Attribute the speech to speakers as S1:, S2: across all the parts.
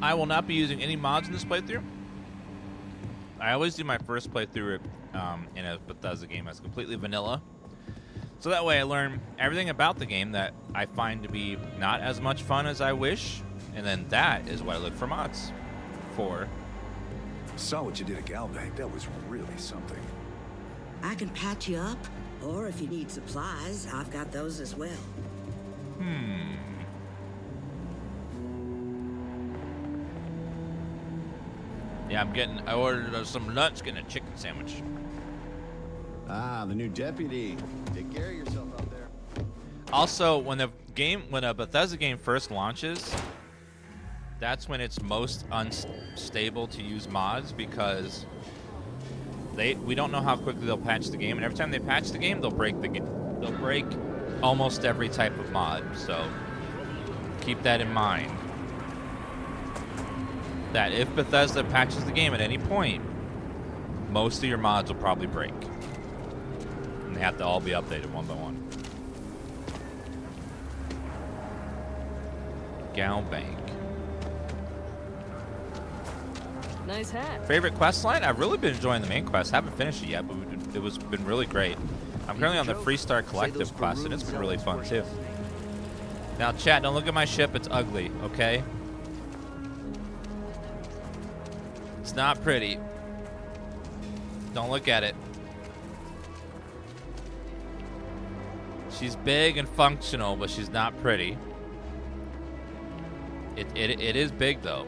S1: I will not be using any mods in this playthrough. I always do my first playthrough in a Bethesda game that's completely vanilla. So that way I learn everything about the game that I find to be not as much fun as I wish. And then that is what I look for mods for.
S2: Saw what you did at Galbank. That was really something.
S3: I can patch you up, or if you need supplies, I've got those as well.
S1: Yeah, I ordered some lunch, getting a chicken sandwich.
S4: Ah, the new deputy. Take care of yourself out there.
S1: Also, when a Bethesda game first launches, that's when it's most unstable to use mods because we don't know how quickly they'll patch the game, and every time they patch the game, they'll break the game. They'll break almost every type of mod. So keep that in mind. That if Bethesda patches the game at any point, most of your mods will probably break. And they have to all be updated one by one. Galbank.
S5: Nice hat.
S1: Favorite quest line? I've really been enjoying the main quest. Haven't finished it yet, but it's been really great. I'm currently on the Freestar Collective quest, and it's been really fun too. Now, chat, don't look at my ship. It's ugly, okay? It's not pretty. Don't look at it. She's big and functional, but she's not pretty. It is big though.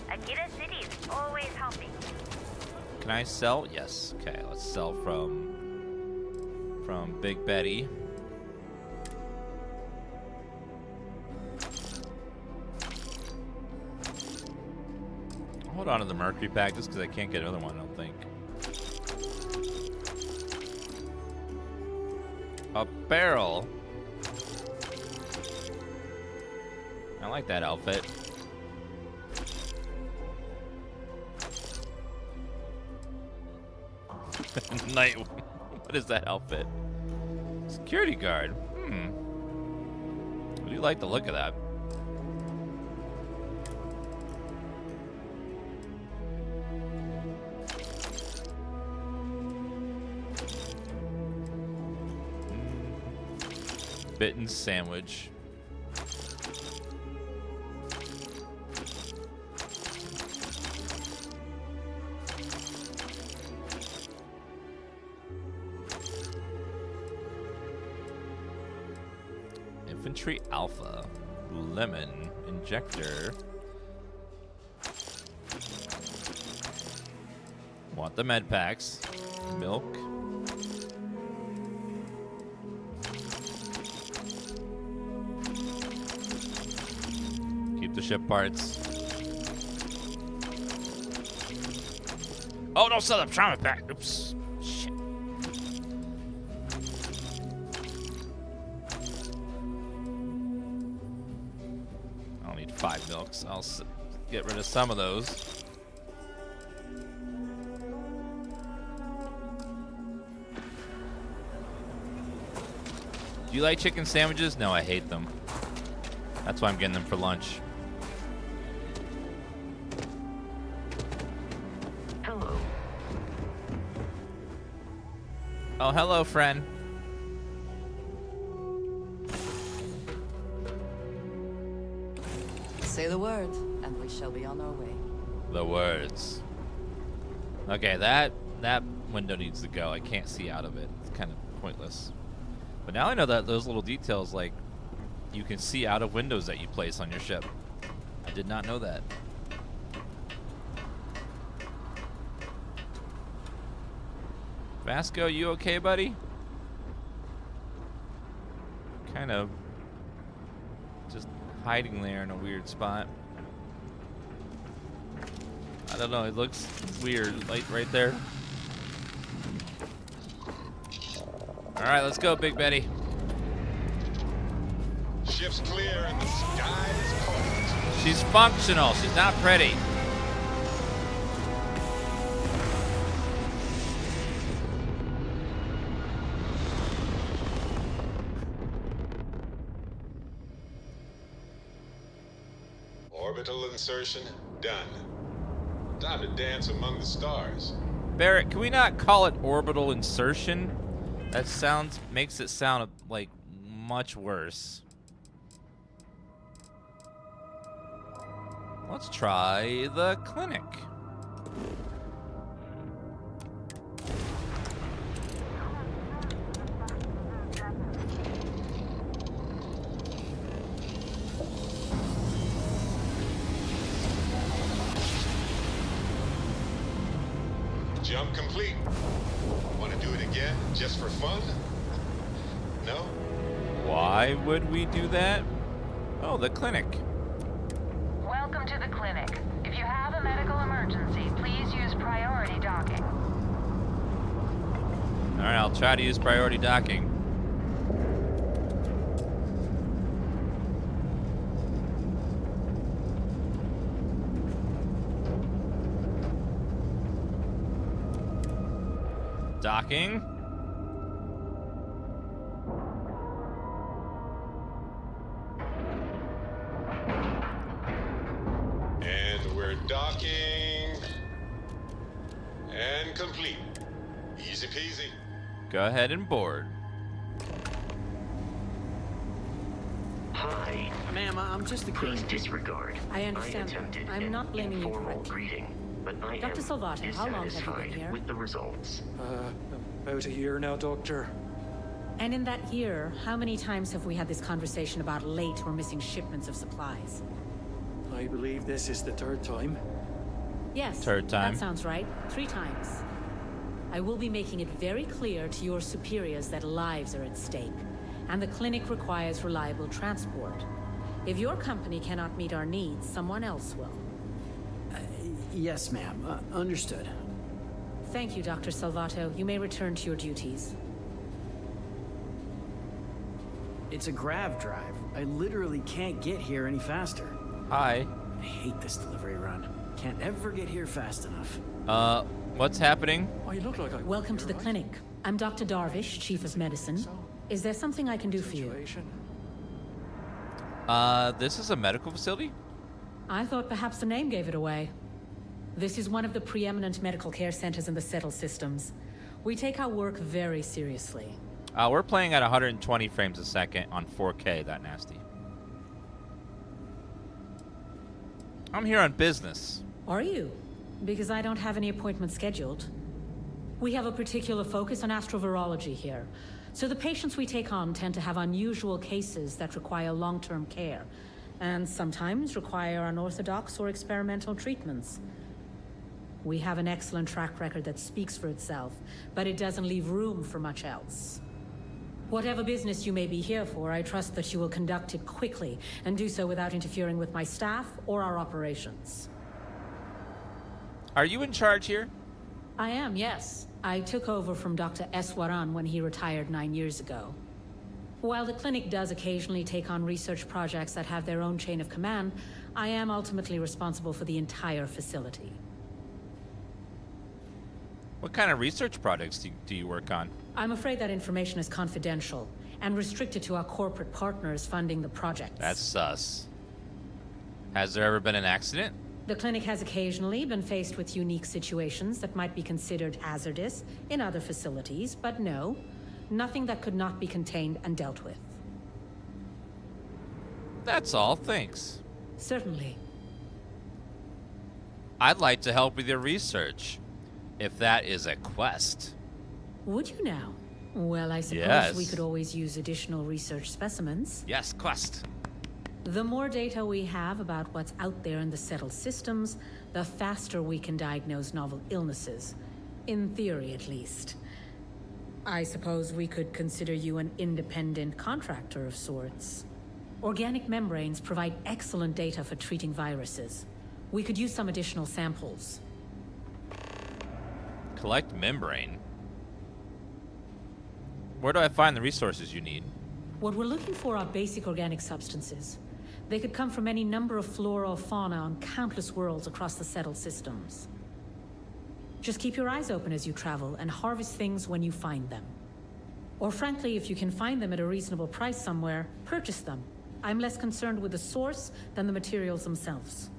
S6: Akita City is always helping.
S1: Can I sell? Yes. Okay, let's sell from Big Betty. Hold on to the Mercury pack just because I can't get another one, I don't think. A barrel. I like that outfit. Night. What is that outfit? Security guard. I do like the look of that. Bitten sandwich. Infantry Alpha. Lemon. Injector. Want the med packs. Milk. Keep the ship parts. Oh, don't sell the trauma pack. Oops. Shit. I'll need 5 milks. I'll get rid of some of those. Do you like chicken sandwiches? No, I hate them. That's why I'm getting them for lunch.
S6: Hello.
S1: Oh, hello, friend.
S5: Say the word, and we shall be on our way.
S1: The words. Okay, that window needs to go. I can't see out of it. It's kind of pointless. But now I know that those little details, like, you can see out of windows that you place on your ship. I did not know that. Vasco, you okay, buddy? Kind of just hiding there in a weird spot. I don't know, it looks weird, like right there. Alright, let's go, Big Betty.
S7: Ship's clear and the sky is cold.
S1: She's functional, she's not pretty.
S7: Orbital insertion done. Time to dance among the stars.
S1: Barrett, can we not call it orbital insertion? That makes it sound like much worse. Let's try the clinic.
S7: Jump complete. Want to do it again, just for fun? No?
S1: Why would we do that? Oh, the clinic.
S6: Welcome to the clinic. If you have a medical emergency, please use priority docking.
S1: All right, I'll try to use priority docking. Docking.
S7: And we're docking. And complete. Easy peasy.
S1: Go ahead and board.
S8: Hi.
S9: Ma'am, I'm just a
S8: Please
S9: kid.
S8: disregard.
S5: I understand that.
S8: attempted
S5: I'm
S8: an
S5: not blaming you
S8: informal
S5: correctly.
S8: greeting, but I
S5: Dr.
S8: am
S5: Salvato, how long have you been
S8: dissatisfied
S5: here?
S8: with the results.
S9: About a year now, Doctor.
S5: And in that year, how many times have we had this conversation about late or missing shipments of supplies?
S9: I believe this is the third time.
S5: Yes.
S1: Third time.
S5: That sounds right. 3 times. I will be making it very clear to your superiors that lives are at stake, and the clinic requires reliable transport. If your company cannot meet our needs, someone else will.
S9: Yes, ma'am. Understood.
S5: Thank you, Dr. Salvato. You may return to your duties.
S9: It's a grav drive. I literally can't get here any faster.
S1: Hi.
S9: I hate this delivery run. Can't ever get here fast enough.
S1: What's happening?
S9: Oh, you look like I...
S5: Welcome to the clinic. I'm Dr. Darvish, Chief of Medicine. Is there something I can do for you?
S1: This is a medical facility?
S5: I thought perhaps the name gave it away. This is one of the preeminent medical care centers in the Settle systems. We take our work very seriously.
S1: We're playing at 120 frames a second on 4K, that nasty. I'm here on business.
S5: Are you? Because I don't have any appointments scheduled. We have a particular focus on astrovirology here. So the patients we take on tend to have unusual cases that require long-term care, and sometimes require unorthodox or experimental treatments. We have an excellent track record that speaks for itself, but it doesn't leave room for much else. Whatever business you may be here for, I trust that you will conduct it quickly and do so without interfering with my staff or our operations.
S1: Are you in charge here?
S5: I am, yes. I took over from Dr. Eswaran when he retired 9 years ago. While the clinic does occasionally take on research projects that have their own chain of command, I am ultimately responsible for the entire facility.
S1: What kind of research projects do you work on?
S5: I'm afraid that information is confidential and restricted to our corporate partners funding the projects.
S1: That's sus. Has there ever been an accident?
S5: The clinic has occasionally been faced with unique situations that might be considered hazardous in other facilities, but no, nothing that could not be contained and dealt with.
S1: That's all, thanks.
S5: Certainly.
S1: I'd like to help with your research, if that is a quest.
S5: Would you now? Well, I suppose
S1: Yes.
S5: we could always use additional research specimens.
S1: Yes, quest.
S5: The more data we have about what's out there in the settled systems, the faster we can diagnose novel illnesses. In theory, at least. I suppose we could consider you an independent contractor of sorts. Organic membranes provide excellent data for treating viruses. We could use some additional samples.
S1: Collect membrane. Where do I find the resources you need?
S5: What we're looking for are basic organic substances. They could come from any number of flora or fauna on countless worlds across the settled systems. Just keep your eyes open as you travel and harvest things when you find them. Or frankly, if you can find them at a reasonable price somewhere, purchase them. I'm less concerned with the source than the materials themselves.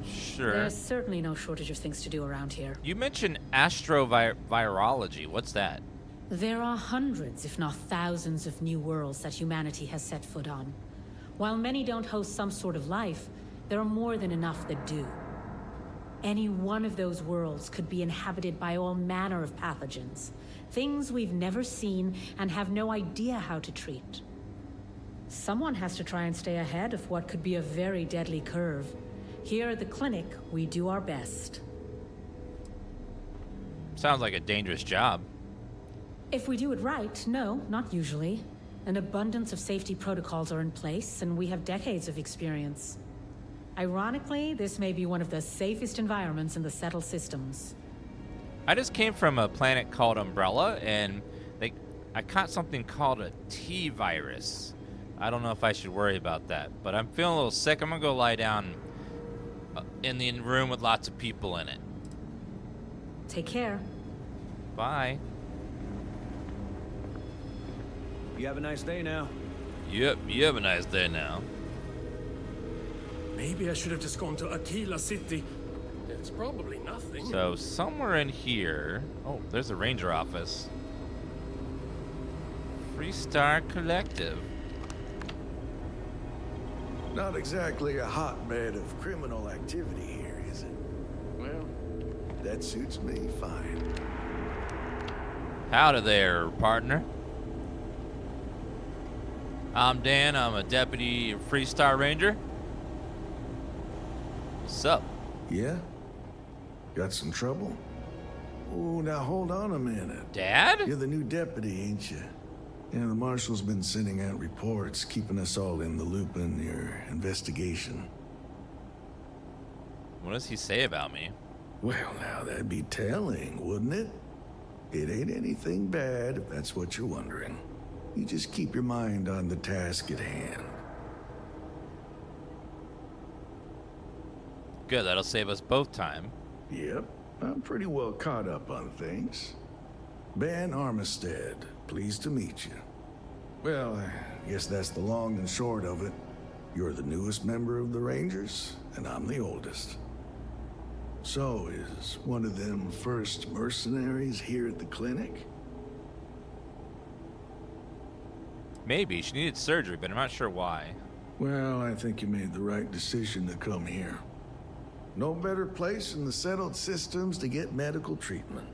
S1: Sure.
S5: There's certainly no shortage of things to do around here.
S1: You mentioned astrovirology. What's that?
S5: There are hundreds, if not thousands, of new worlds that humanity has set foot on. While many don't host some sort of life, there are more than enough that do. Any one of those worlds could be inhabited by all manner of pathogens, things we've never seen and have no idea how to treat. Someone has to try and stay ahead of what could be a very deadly curve. Here at the clinic, we do our best.
S1: Sounds like a dangerous job.
S5: If we do it right, no, not usually. An abundance of safety protocols are in place, and we have decades of experience. Ironically, this may be one of the safest environments in the settled systems.
S1: I just came from a planet called Umbrella, and I caught something called a T-virus. I don't know if I should worry about that, but I'm feeling a little sick. I'm gonna go lie down in the room with lots of people in it.
S5: Take care.
S1: Bye.
S9: You have a nice day now.
S1: Yep, you have a nice day now.
S8: Maybe I should have just gone to Aquila City. It's probably nothing.
S1: So somewhere in here, oh, there's a ranger office. Freestar Collective.
S2: Not exactly a hotbed of criminal activity here, is it? Well, that suits me fine.
S1: Howdy there, partner. I'm Dan. I'm a deputy Freestar Ranger. What's up?
S2: Yeah? Got some trouble? Oh, now hold on a minute.
S1: Dad?
S2: You're the new deputy, ain't you? Yeah, the marshal's been sending out reports, keeping us all in the loop in your investigation.
S1: What does he say about me?
S2: Well, now that'd be telling, wouldn't it? It ain't anything bad, if that's what you're wondering. You just keep your mind on the task at hand.
S1: Good, that'll save us both time.
S2: Yep, I'm pretty well caught up on things. Ben Armistead, pleased to meet you. Well, I guess that's the long and short of it. You're the newest member of the Rangers, and I'm the oldest. So, is one of them first mercenaries here at the clinic?
S1: Maybe. She needed surgery, but I'm not sure why.
S2: Well, I think you made the right decision to come here. No better place in the settled systems to get medical treatment.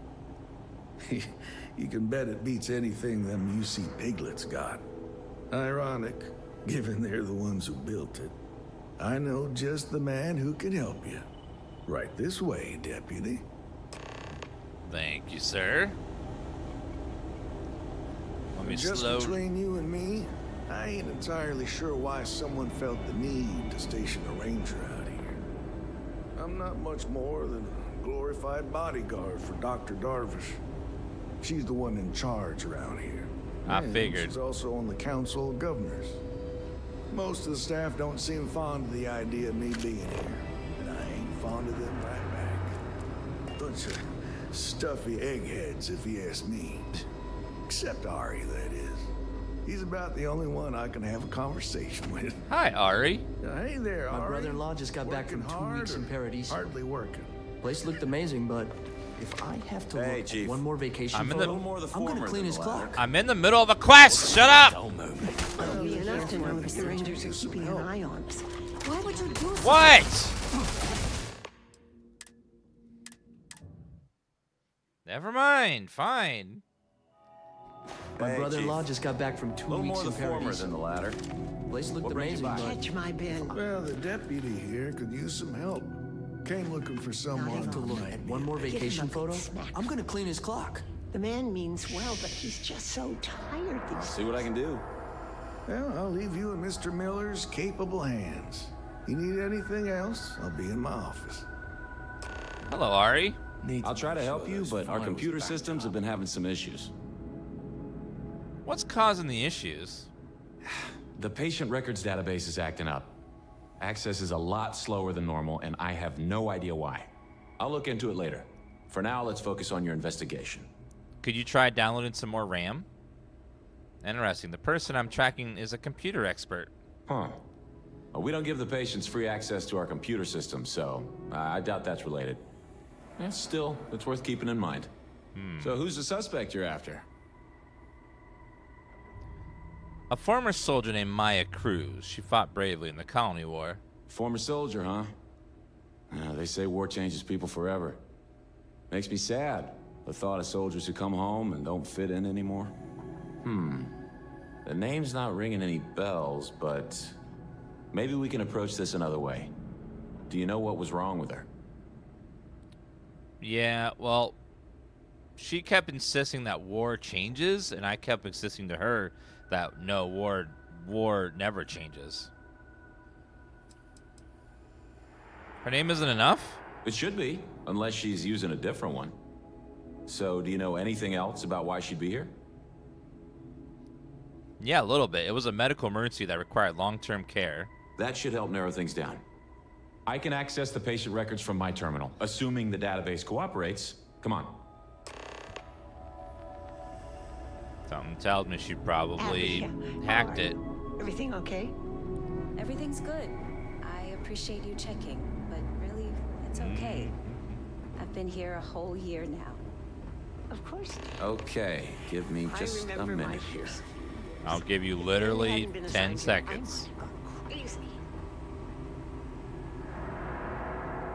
S2: You can bet it beats anything them UC piglets got. Ironic, given they're the ones who built it. I know just the man who can help you. Right this way, deputy.
S1: Thank you, sir. Let me
S2: Just
S1: slow.
S2: between you and me, I ain't entirely sure why someone felt the need to station a ranger out here. I'm not much more than a glorified bodyguard for Dr. Darvish. She's the one in charge around here.
S1: I
S2: And
S1: figured.
S2: She's also on the Council of Governors. Most of the staff don't seem fond of the idea of me being here, and I ain't fond of them right back. Bunch of stuffy eggheads, if you ask me. Except Ari, that is. He's about the only one I can have a conversation with.
S1: Hi, Ari.
S2: Hey there,
S10: My
S2: Ari.
S10: brother-in-law just got back from
S2: Working
S10: 2 weeks
S2: hard
S10: in
S2: or
S10: Paradise.
S2: Hardly working.
S10: Place looked amazing, but if I have to
S4: Hey,
S10: look
S4: Chief.
S10: at one more vacation
S1: I'm in the-
S10: photo,
S4: No more the
S10: I'm gonna
S4: former
S10: clean
S4: than
S10: his
S4: the latter.
S10: clock.
S1: I'm in the middle of a quest. Shut up.
S3: Well, be enough to know that the Rangers are keeping an eye on us. Why would you do something?
S1: What? Never mind. Fine.
S10: My
S4: Hey,
S10: brother-in-law
S4: Chief.
S10: just got back from 2
S4: A little
S10: weeks
S4: more
S10: in
S4: the former
S10: Paradise.
S4: than the latter.
S10: Place looked
S4: What brings you
S10: amazing,
S4: by?
S10: but
S3: Catch my Ben.
S2: Well, the deputy here could use some help. Came looking for someone.
S10: I have to
S2: who
S10: look
S2: might
S10: at
S2: be
S10: one more
S2: able to-
S10: vacation
S3: Give him a
S10: photo.
S3: good snack.
S10: I'm gonna clean his clock.
S3: The man means well, but he's just so tired these
S4: See what I can do.
S2: Well, I'll leave you in Mr. Miller's capable hands. You need anything else, I'll be in my office.
S1: Hello, Ari.
S11: I'll try to help you, but our computer systems have been having some issues.
S1: What's causing the issues?
S11: The patient records database is acting up. Access is a lot slower than normal, and I have no idea why. I'll look into it later. For now, let's focus on your investigation.
S1: Could you try downloading some more RAM? Interesting. The person I'm tracking is a computer expert.
S11: Huh. Well, we don't give the patients free access to our computer system, so I doubt that's related. Still, it's worth keeping in mind.
S4: So who's the suspect you're after?
S1: A former soldier named Maya Cruz. She fought bravely in the Colony War.
S11: Former soldier, huh? They say war changes people forever. Makes me sad, the thought of soldiers who come home and don't fit in anymore. The name's not ringing any bells, but maybe we can approach this another way. Do you know what was wrong with her?
S1: Yeah, well, she kept insisting that war changes, and I kept insisting to her that no, war never changes. Her name isn't enough?
S11: It should be, unless she's using a different one. So, do you know anything else about why she'd be here?
S1: Yeah, a little bit. It was a medical emergency that required long-term care.
S11: That should help narrow things down. I can access the patient records from my terminal, assuming the database cooperates. Come on.
S1: Something tells me she probably hacked it.
S12: Everything okay?
S13: Everything's good. I appreciate you checking, but really, it's okay. I've been here a whole year now.
S12: Of course.
S11: Okay, give me just a minute here.
S1: I'll give you literally 10 seconds.
S12: Crazy.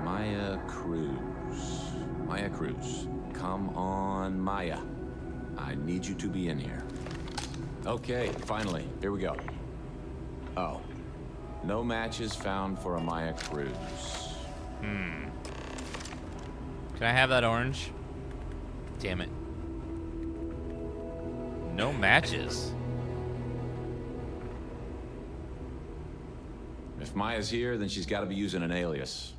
S11: Maya Cruz. Maya Cruz. Come on, Maya. I need you to be in here. Okay, finally. Here we go. Oh. No matches found for a Maya Cruz.
S1: Can I have that orange? Damn it. No matches.
S11: If Maya's here, then she's got to be using an alias.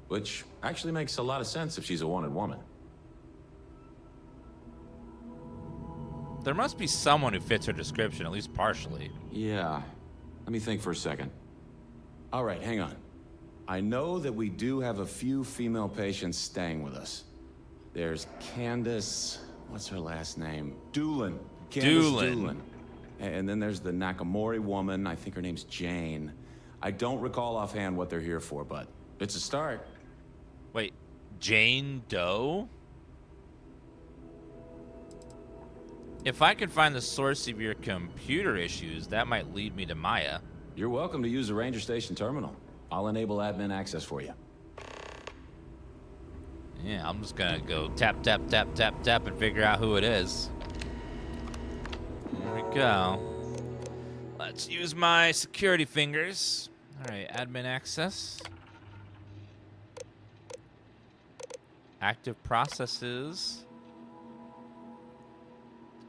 S11: Which actually makes a lot of sense if she's a wanted woman.
S1: There must be someone who fits her description, at least partially.
S11: Yeah. Let me think for a second. All right, hang on. I know that we do have a few female patients staying with us. There's Candace... What's her last name? Doolin. Candace Doolin. And then there's the Nakamori woman. I think her name's Jane. I don't recall offhand what they're here for, but it's a start.
S1: Wait, Jane Doe? If I can find the source of your computer issues, that might lead me to Maya.
S11: You're welcome to use the Ranger Station terminal. I'll enable admin access for you.
S1: Yeah, I'm just gonna go tap, tap, tap, tap, tap, and figure out who it is. There we go. Let's use my security fingers. All right, admin access. Active processes.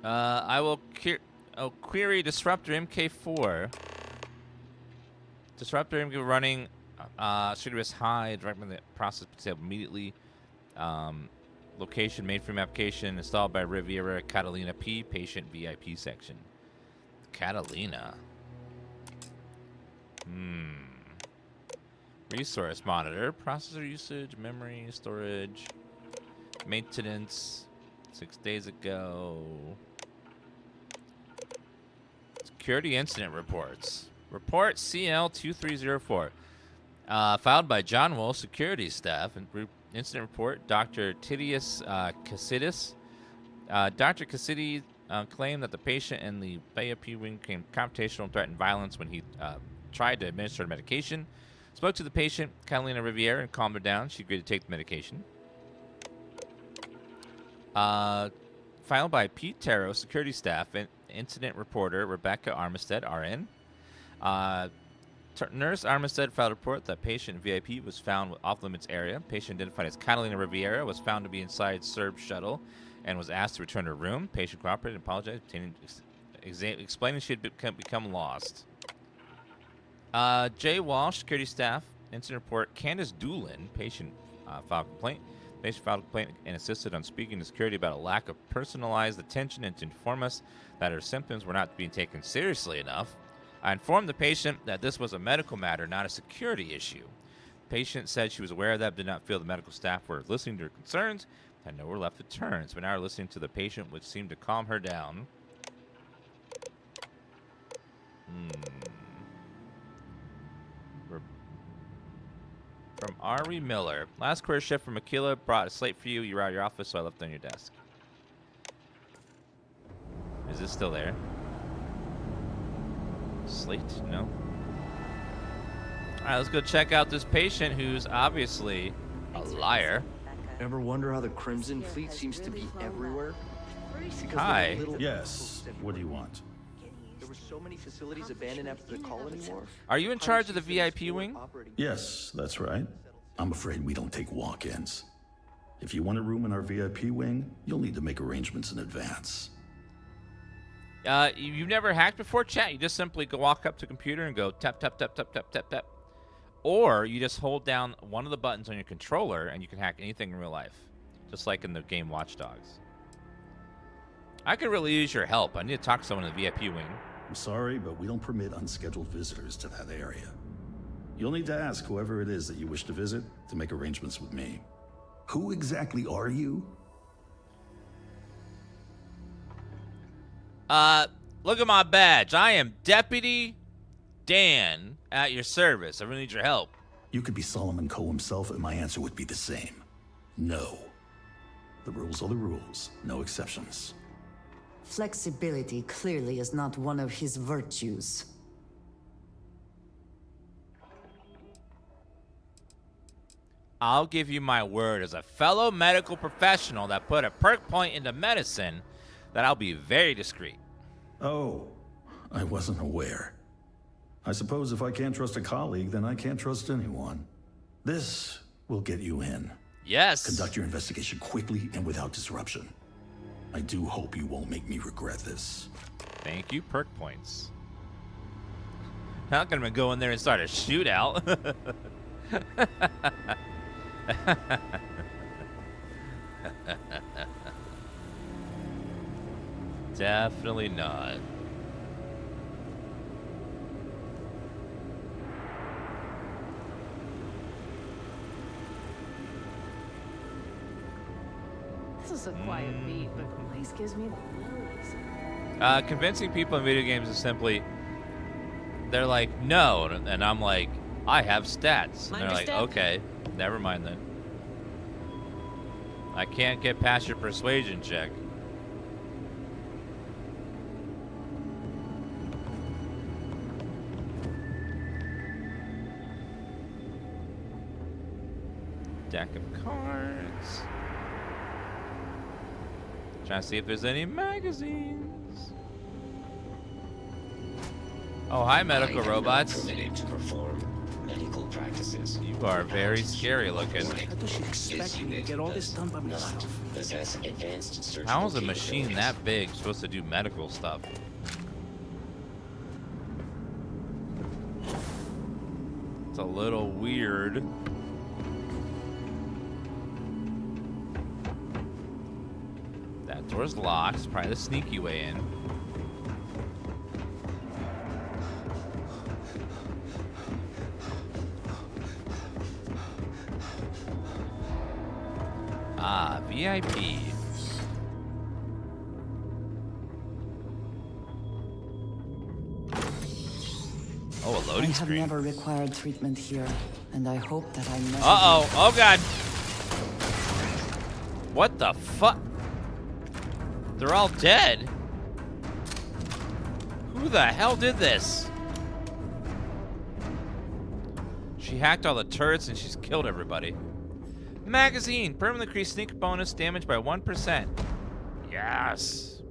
S1: I will query Disruptor MK4. Disruptor MK running security high. Directing the process disabled immediately. Location mainframe application installed by Riviera Catalina P. Patient VIP section. Catalina. Resource monitor. Processor usage. Memory storage. Maintenance. 6 days ago. Security incident reports. Report CL2304. Filed by John Wool, security staff. Incident report. Dr. Titius Cassidis. Dr. Cassidis claimed that the patient in the VIP wing became confrontational and threatened violence when he tried to administer the medication. Spoke to the patient, Catalina Riviera, and calmed her down. She agreed to take the medication. Filed by Pete Taro, security staff, and incident reporter Rebecca Armistead, RN. Nurse Armistead filed a report that patient VIP was found off-limits area. Patient identified as Catalina Riviera was found to be inside Serb shuttle and was asked to return to her room. Patient cooperated and apologized, explaining she had become lost. Jay Walsh, security staff, incident report. Candace Doolin, patient filed complaint. Patient filed a complaint and insisted on speaking to security about a lack of personalized attention and to inform us that her symptoms were not being taken seriously enough. I informed the patient that this was a medical matter, not a security issue. The patient said she was aware of that, but did not feel the medical staff were listening to her concerns, had nowhere left to turn. So now we're listening to the patient, which seemed to calm her down. From Ari Miller. Last career shift from Aquila brought a slate for you. You're out of your office, so I left it on your desk. Is this still there? Slate? No. Alright, let's go check out this patient who's obviously a liar.
S10: Ever wonder how the Crimson Fleet seems to be everywhere?
S1: Hi.
S14: Yes. What do you want?
S10: There were so many facilities abandoned after the colony war.
S1: Are you in charge of the VIP wing?
S14: Yes, that's right. I'm afraid we don't take walk-ins. If you want a room in our VIP wing, you'll need to make arrangements in advance.
S1: You've never hacked before, chat? You just simply walk up to a computer and go tap, tap, tap, tap, tap, tap, tap. Or you just hold down one of the buttons on your controller and you can hack anything in real life. Just like in the game Watch Dogs. I could really use your help. I need to talk to someone in the VIP wing.
S14: I'm sorry, but we don't permit unscheduled visitors to that area. You'll need to ask whoever it is that you wish to visit to make arrangements with me. Who exactly are you?
S1: Look at my badge. I am Deputy Dan at your service. I really need your help.
S14: You could be Solomon Coe himself, and my answer would be the same. No. The rules are the rules. No exceptions.
S15: Flexibility clearly is not one of his virtues.
S1: I'll give you my word as a fellow medical professional that put a perk point into medicine that I'll be very discreet.
S14: Oh, I wasn't aware. I suppose if I can't trust a colleague, then I can't trust anyone. This will get you in.
S1: Yes.
S14: Conduct your investigation quickly and without disruption. I do hope you won't make me regret this.
S1: Thank you, perk points. Not gonna go in there and start a shootout. Definitely not.
S16: This is a quiet beat, but the place gives me the blues.
S1: Convincing people in video games is simply, they're like, no, and I'm like, I have stats. And they're like, okay, never mind then. I can't get past your persuasion check. Deck of cards. Trying to see if there's any magazines. Oh, hi, medical robots.
S17: To perform medical practices.
S1: You are very scary looking.
S9: How does she expect me to get all this done by myself?
S17: Possess advanced surgical
S1: How is a machine that big supposed to do medical stuff? It's a little weird. That door's locked. It's probably the sneaky way in. Ah, VIP. Oh, a loading
S15: I have
S1: screen.
S15: never required treatment here, and I hope that I never.
S1: Uh-oh. Oh, God. What the fuck? They're all dead. Who the hell did this? She hacked all the turrets and she's killed everybody. Magazine. Permanently increase sneak bonus damage by 1%. Yes.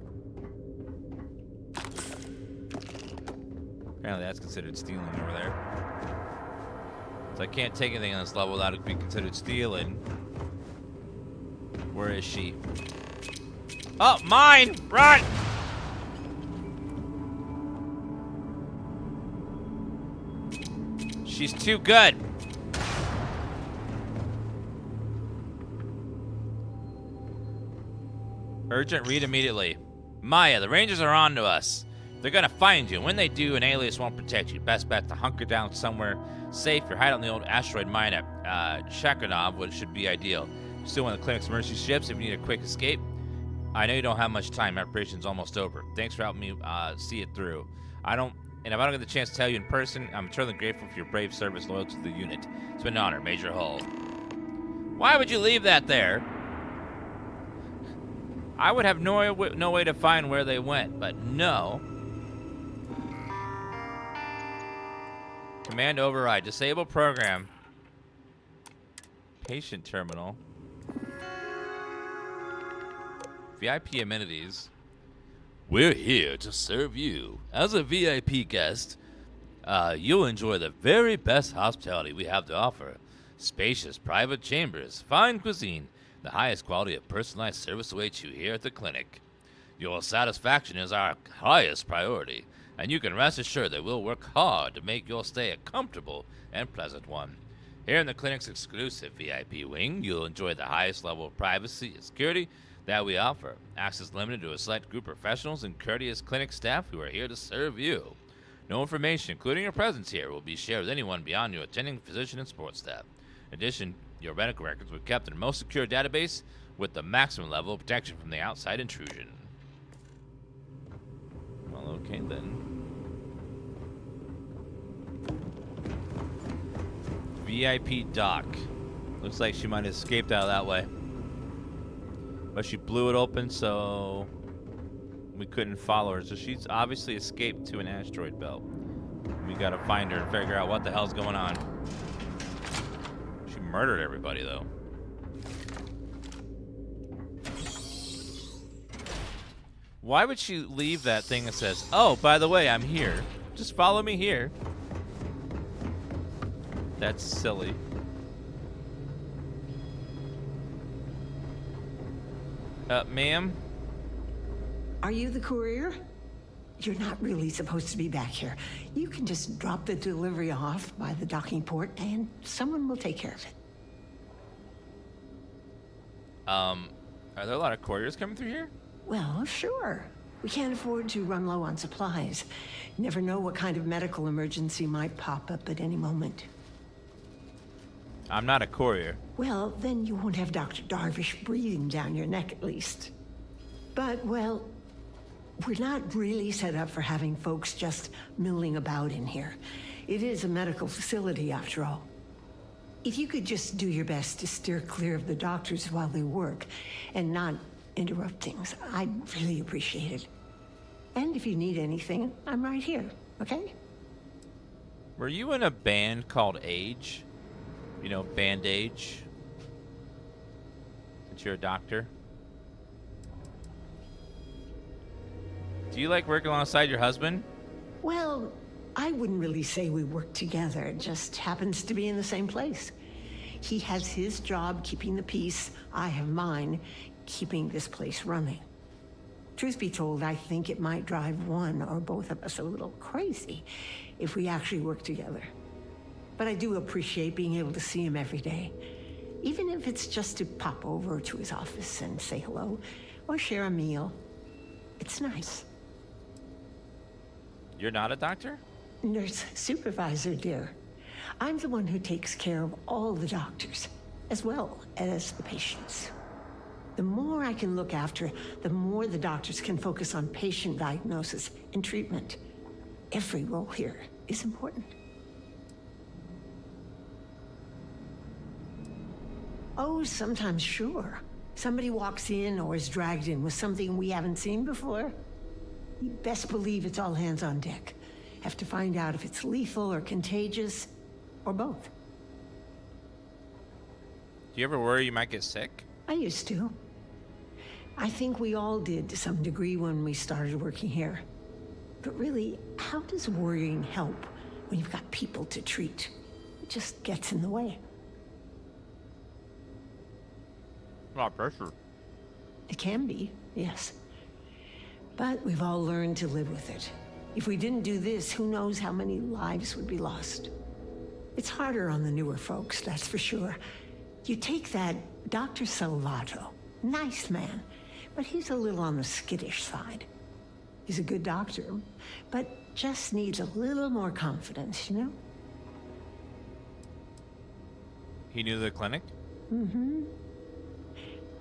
S1: Apparently that's considered stealing over there. So I can't take anything on this level without it being considered stealing. Where is she? Oh, mine! Run! She's too good. Urgent read immediately. Maya, the Rangers are on to us. They're gonna find you. When they do, an alias won't protect you. Best bet to hunker down somewhere safe. Your hideout in the old asteroid mine at Shakunov, which should be ideal. Still one of the clinic's emergency ships if you need a quick escape. I know you don't have much time. My operation's almost over. Thanks for helping me see it through. I don't And if I don't get the chance to tell you in person, I'm eternally grateful for your brave service, loyal to the unit. It's been an honor, Major Hull. Why would you leave that there? I would have no way to find where they went, but no. Command override. Disable program. Patient terminal. VIP amenities. We're here to serve you. As a VIP guest, you'll enjoy the very best hospitality we have to offer. Spacious private chambers, fine cuisine, the highest quality of personalized service awaits you here at the clinic. Your satisfaction is our highest priority, and you can rest assured that we'll work hard to make your stay a comfortable and pleasant one. Here in the clinic's exclusive VIP wing, you'll enjoy the highest level of privacy and security that we offer. Access limited to a select group of professionals and courteous clinic staff who are here to serve you. No information, including your presence here, will be shared with anyone beyond your attending physician and support staff. In addition, your medical records were kept in a most secure database with the maximum level of protection from the outside intrusion. Well, okay then. VIP dock. Looks like she might have escaped out of that way. But she blew it open, so we couldn't follow her. So she's obviously escaped to an asteroid belt. We gotta find her and figure out what the hell's going on. She murdered everybody, though. Why would she leave that thing that says, "Oh, by the way, I'm here. Just follow me here"? That's silly. Ma'am?
S12: Are you the courier? You're not really supposed to be back here. You can just drop the delivery off by the docking port and someone will take care of it.
S1: Are there a lot of couriers coming through here?
S12: Well, sure. We can't afford to run low on supplies. Never know what kind of medical emergency might pop up at any moment.
S1: I'm not a courier.
S12: Well, then you won't have Dr. Darvish breathing down your neck at least. But, well, we're not really set up for having folks just milling about in here. It is a medical facility, after all. If you could just do your best to steer clear of the doctors while they work and not interrupt things, I'd really appreciate it. And if you need anything, I'm right here, okay?
S1: Were you in a band called Age? You know, Band-Age? Since you're a doctor? Do you like working alongside your husband?
S12: Well, I wouldn't really say we work together. It just happens to be in the same place. He has his job keeping the peace. I have mine keeping this place running. Truth be told, I think it might drive one or both of us a little crazy if we actually work together. But I do appreciate being able to see him every day, even if it's just to pop over to his office and say hello or share a meal. It's nice.
S1: You're not a doctor?
S12: Nurse supervisor, dear. I'm the one who takes care of all the doctors, as well as the patients. The more I can look after, the more the doctors can focus on patient diagnosis and treatment. Every role here is important. Oh, sometimes, sure. Somebody walks in or is dragged in with something we haven't seen before. You best believe it's all hands on deck. Have to find out if it's lethal or contagious, or both.
S1: Do you ever worry you might get sick?
S12: I used to. I think we all did to some degree when we started working here. But really, how does worrying help when you've got people to treat? It just gets in the way.
S1: A lot of pressure.
S12: It can be, yes. But we've all learned to live with it. If we didn't do this, who knows how many lives would be lost. It's harder on the newer folks, that's for sure. You take that Dr. Salvato, nice man, but he's a little on the skittish side. He's a good doctor, but just needs a little more confidence, you know?
S1: He knew the clinic?
S12: Mm-hmm.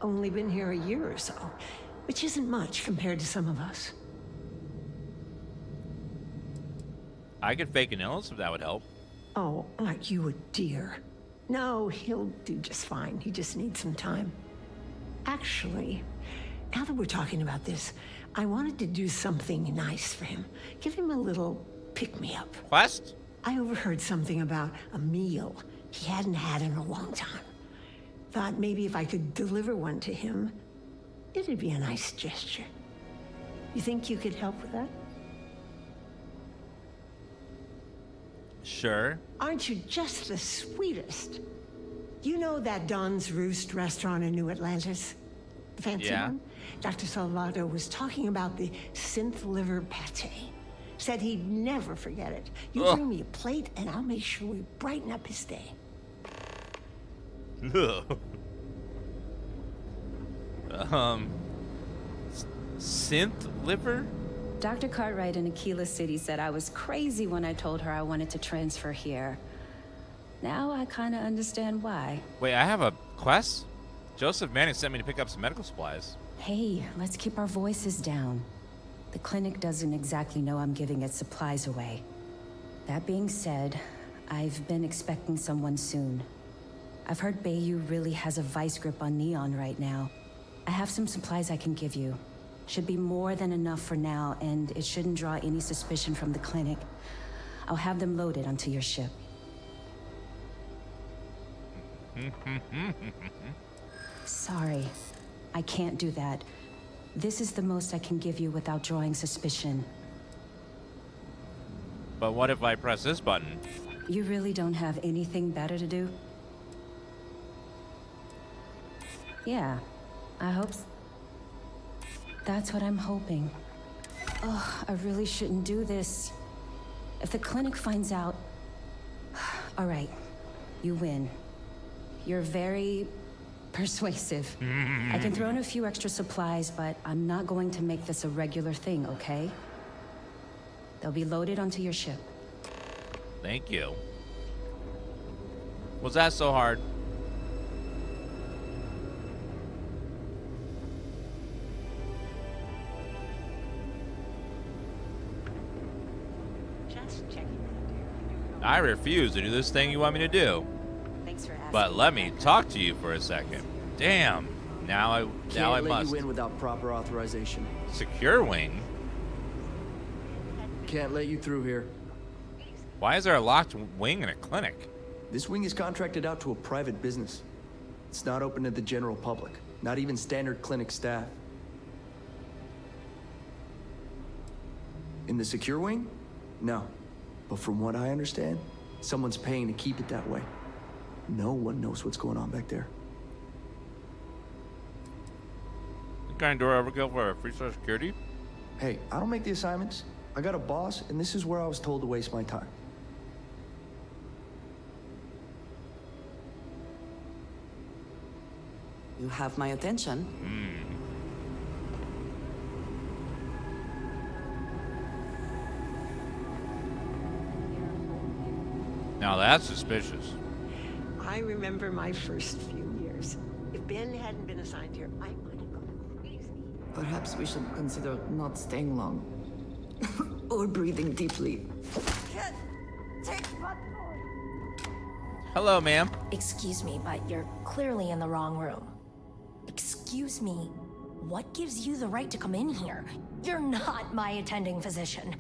S12: Only been here a year or so, which isn't much compared to some of us.
S1: I could fake an illness if that would help.
S12: Oh, like you a dear. No, he'll do just fine. He just needs some time. Actually, now that we're talking about this, I wanted to do something nice for him. Give him a little pick-me-up.
S1: Quest?
S12: I overheard something about a meal he hadn't had in a long time. Thought maybe if I could deliver one to him, it'd be a nice gesture. You think you could help with that?
S1: Sure.
S12: Aren't you just the sweetest? You know that Don's Roost restaurant in New Atlantis? The fancy one? Dr. Salvato was talking about the synth liver pate. Said he'd never forget it. You bring me a plate and I'll make sure we brighten up his day.
S1: Synth liver?
S13: Dr. Cartwright in Aquila City said I was crazy when I told her I wanted to transfer here. Now I kind of understand why.
S1: Wait, I have a quest? Joseph Manning sent me to pick up some medical supplies.
S13: Hey, let's keep our voices down. The clinic doesn't exactly know I'm giving its supplies away. That being said, I've been expecting someone soon. I've heard Bayou really has a vice grip on Neon right now. I have some supplies I can give you. Should be more than enough for now, and it shouldn't draw any suspicion from the clinic. I'll have them loaded onto your ship. Sorry, I can't do that. This is the most I can give you without drawing suspicion.
S1: But what if I press this button?
S13: You really don't have anything better to do? Yeah, I hope so. That's what I'm hoping. Oh, I really shouldn't do this. If the clinic finds out... All right, you win. You're very persuasive. I can throw in a few extra supplies, but I'm not going to make this a regular thing, okay? They'll be loaded onto your ship.
S1: Thank you. Was that so hard?
S12: Just checking.
S1: I refuse to do this thing you want me to do.
S13: Thanks for asking.
S1: But let me talk to you for a second. Damn. Now I must.
S10: Can't let you in without proper authorization.
S1: Secure wing?
S10: Can't let you through here.
S1: Why is there a locked wing in a clinic?
S10: This wing is contracted out to a private business. It's not open to the general public, not even standard clinic staff. In the secure wing? No. But from what I understand, someone's paying to keep it that way. No one knows what's going on back there.
S1: What kind of door ever go for a free-star security?
S10: Hey, I don't make the assignments. I got a boss, and this is where I was told to waste my time.
S15: You have my attention.
S1: Now that's suspicious.
S12: I remember my first few years. If Ben hadn't been assigned here, I might have gone crazy.
S15: Perhaps we should consider not staying long. Or breathing deeply.
S1: Hello, ma'am.
S18: Excuse me, but you're clearly in the wrong room. Excuse me, what gives you the right to come in here? You're not my attending physician.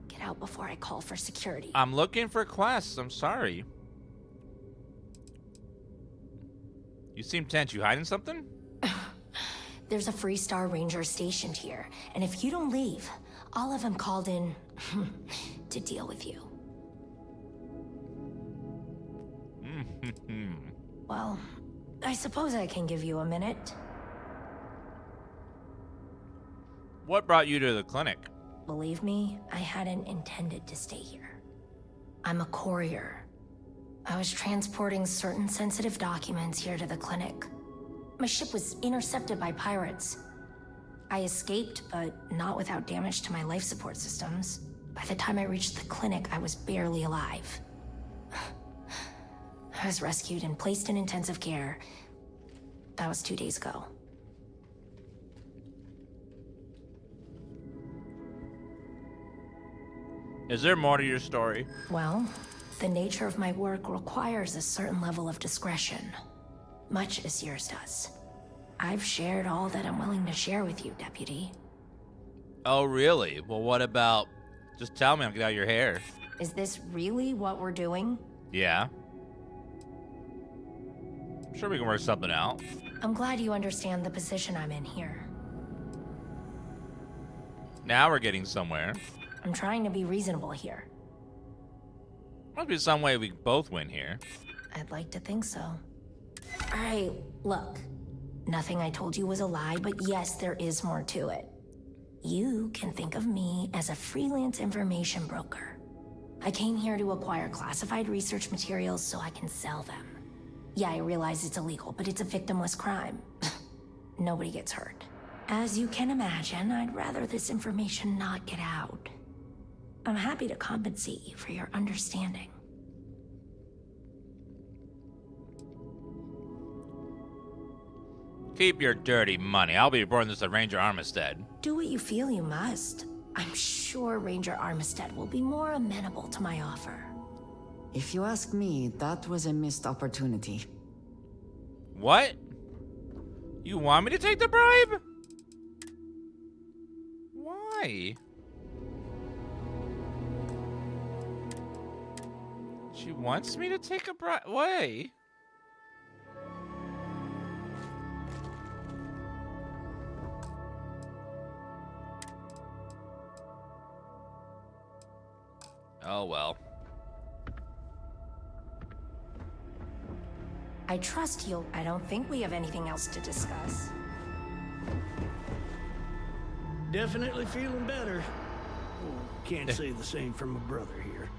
S18: Get out before I call for security.
S1: I'm looking for quests. I'm sorry. You seem tense. You hiding something?
S18: There's a Freestar Ranger stationed here, and if you don't leave, I'll have him called in to deal with you. Well, I suppose I can give you a minute.
S1: What brought you to the clinic?
S18: Believe me, I hadn't intended to stay here. I'm a courier. I was transporting certain sensitive documents here to the clinic. My ship was intercepted by pirates. I escaped, but not without damage to my life support systems. By the time I reached the clinic, I was barely alive. I was rescued and placed in intensive care. That was 2 days ago.
S1: Is there more to your story?
S18: Well, the nature of my work requires a certain level of discretion, much as yours does. I've shared all that I'm willing to share with you, Deputy.
S1: Oh, really? Well, what about... Just tell me, I'll get out your hair.
S18: Is this really what we're doing?
S1: Yeah. I'm sure we can work something out.
S18: I'm glad you understand the position I'm in here.
S1: Now we're getting somewhere.
S18: I'm trying to be reasonable here.
S1: Must be some way we both win here.
S18: I'd like to think so. Alright, look. Nothing I told you was a lie, but yes, there is more to it. You can think of me as a freelance information broker. I came here to acquire classified research materials so I can sell them. Yeah, I realize it's illegal, but it's a victimless crime. Nobody gets hurt. As you can imagine, I'd rather this information not get out. I'm happy to compensate you for your understanding.
S1: Keep your dirty money. I'll be reporting this to Ranger Armistead.
S18: Do what you feel you must. I'm sure Ranger Armistead will be more amenable to my offer.
S15: If you ask me, that was a missed opportunity.
S1: What? You want me to take the bribe? Why? She wants me to take a bribe? Why? Oh, well.
S18: I trust you'll... I don't think we have anything else to discuss.
S9: Definitely feeling better. Can't say the same from a brother here.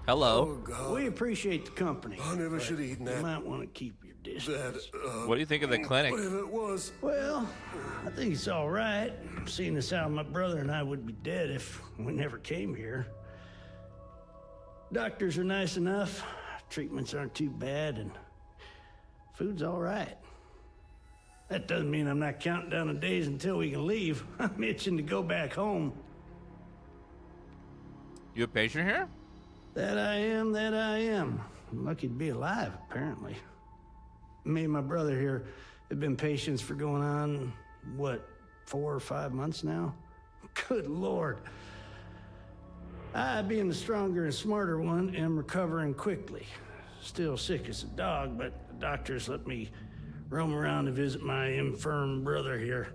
S1: Hello.
S19: Oh, God.
S9: We appreciate the company.
S19: I never should have eaten that.
S9: You might want to keep your distance.
S1: What do you think of the clinic?
S19: Whatever it was.
S9: Well, I think it's all right. Seeing as how my brother and I would be dead if we never came here. Doctors are nice enough. Treatments aren't too bad, and food's all right. That doesn't mean I'm not counting down the days until we can leave. I'm itching to go back home.
S1: You a patient here?
S9: That I am, that I am. I'm lucky to be alive, apparently. Me and my brother here have been patients for going on, what, 4 or 5 months now? Good Lord. I, being the stronger and smarter one, am recovering quickly. Still sick as a dog, but the doctors let me roam around to visit my infirm brother here.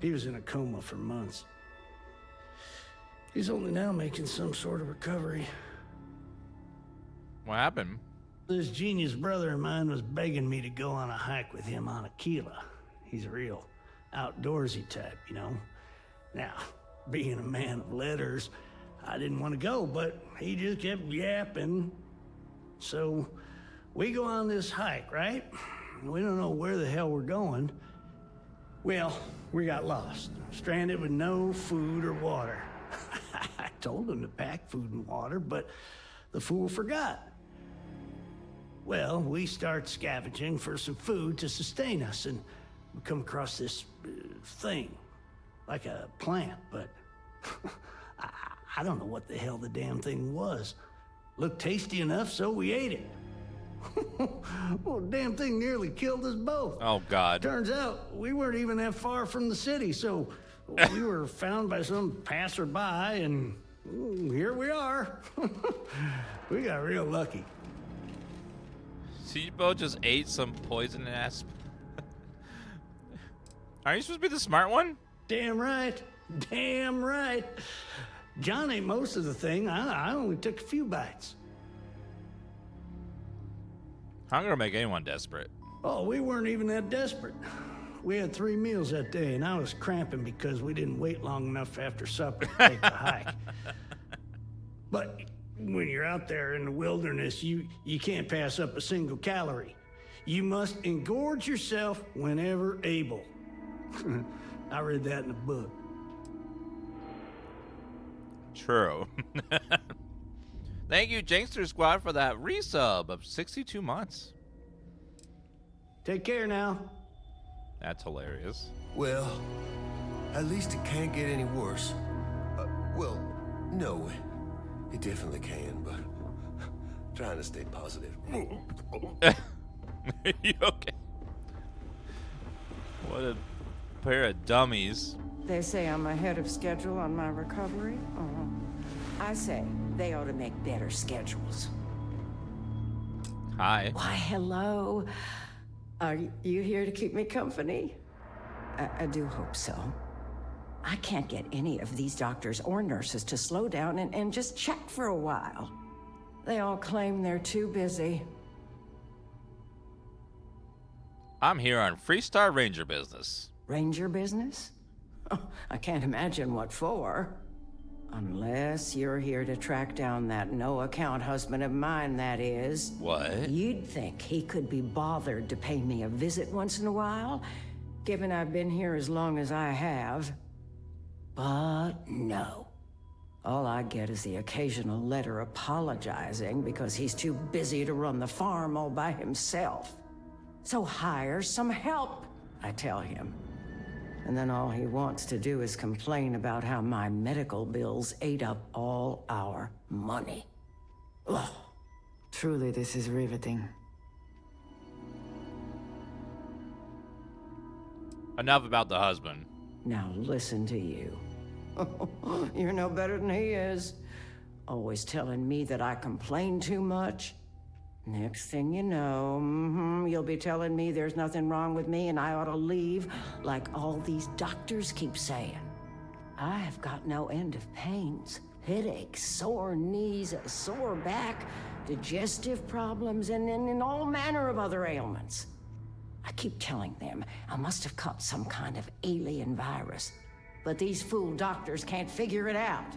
S9: He was in a coma for months. He's only now making some sort of recovery.
S1: What happened?
S9: This genius brother of mine was begging me to go on a hike with him on Aquila. He's a real outdoorsy type, you know. Now, being a man of letters, I didn't want to go, but he just kept yapping. So we go on this hike, right? We don't know where the hell we're going. Well, we got lost, stranded with no food or water. I told him to pack food and water, but the fool forgot. Well, we start scavenging for some food to sustain us, and we come across this thing, like a plant, but I don't know what the hell the damn thing was. Looked tasty enough, so we ate it. Well, the damn thing nearly killed us both.
S1: Oh, God.
S9: Turns out we weren't even that far from the city, so we were found by some passerby, and here we are. We got real lucky.
S1: So you both just ate some poison-ass... Aren't you supposed to be the smart one?
S9: Damn right. Damn right. John ate most of the thing. I only took a few bites.
S1: Hunger will make anyone desperate.
S9: Oh, we weren't even that desperate. We had 3 meals that day, and I was cramping because we didn't wait long enough after supper to take the hike. But when you're out there in the wilderness, you can't pass up a single calorie. You must engorge yourself whenever able. I read that in a book.
S1: True. Thank you, Jankster Squad, for that resub of 62 months.
S9: Take care now.
S1: That's hilarious.
S19: Well, at least it can't get any worse. Well, no. You definitely can, but trying to stay positive.
S1: You okay? What a pair of dummies.
S20: They say I'm ahead of schedule on my recovery. I say they ought to make better schedules.
S1: Hi.
S20: Why, hello. Are you here to keep me company? I do hope so. I can't get any of these doctors or nurses to slow down and just chat for a while. They all claim they're too busy.
S1: I'm here on Freestar Ranger business.
S20: Ranger business? Oh, I can't imagine what for. Unless you're here to track down that no-account husband of mine, that is.
S1: What?
S20: You'd think he could be bothered to pay me a visit once in a while, given I've been here as long as I have. But no. All I get is the occasional letter apologizing because he's too busy to run the farm all by himself. So hire some help, I tell him. And then all he wants to do is complain about how my medical bills ate up all our money. Ugh. Truly, this is riveting.
S1: Enough about the husband.
S20: Now listen to you. You're no better than he is. Always telling me that I complain too much. Next thing you know, you'll be telling me there's nothing wrong with me and I ought to leave, like all these doctors keep saying. I have got no end of pains, headaches, sore knees, a sore back, digestive problems, and all manner of other ailments. I keep telling them I must have caught some kind of alien virus, but these fool doctors can't figure it out.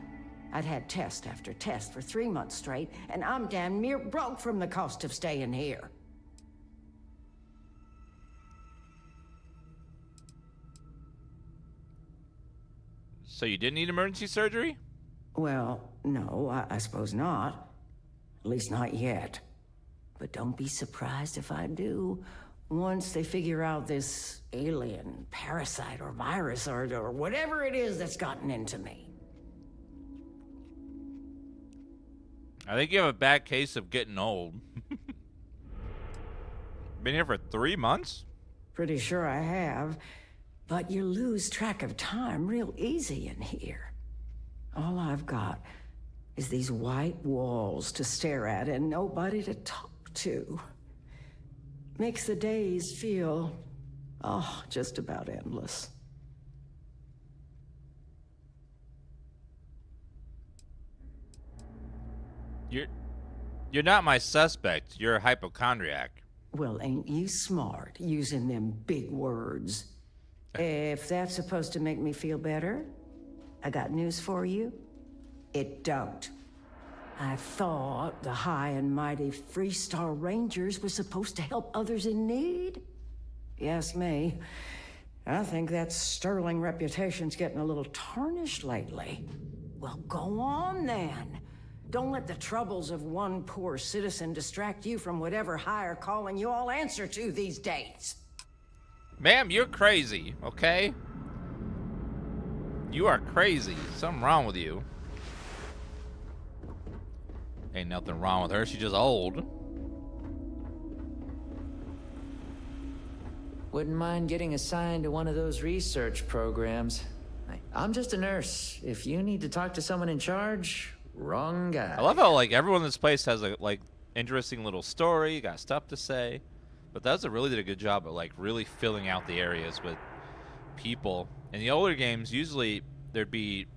S20: I'd had test after test for 3 months straight, and I'm damn near broke from the cost of staying here.
S1: So you didn't need emergency surgery?
S20: Well, no, I suppose not. At least not yet. But don't be surprised if I do. Once they figure out this alien, parasite, or virus, or whatever it is that's gotten into me.
S1: I think you have a bad case of getting old. Been here for 3 months?
S20: Pretty sure I have. But you lose track of time real easy in here. All I've got is these white walls to stare at and nobody to talk to. Makes the days feel, just about endless.
S1: You're not my suspect. You're a hypochondriac.
S20: Well, ain't you smart using them big words? If that's supposed to make me feel better, I got news for you. It don't. I thought the high and mighty Freestar Rangers were supposed to help others in need. Yes, me. I think that sterling reputation's getting a little tarnished lately. Well, go on then. Don't let the troubles of one poor citizen distract you from whatever higher calling you all answer to these days.
S1: Ma'am, you're crazy, okay? You are crazy. Something wrong with you. Ain't nothing wrong with her. She's just old.
S21: Wouldn't mind getting assigned to one of those research programs. I'm just a nurse. If you need to talk to someone in charge, wrong guy.
S1: I love how like everyone in this place has a like interesting little story, got stuff to say. But Bethesda really did a good job of like really filling out the areas with people. In the older games, usually there'd be,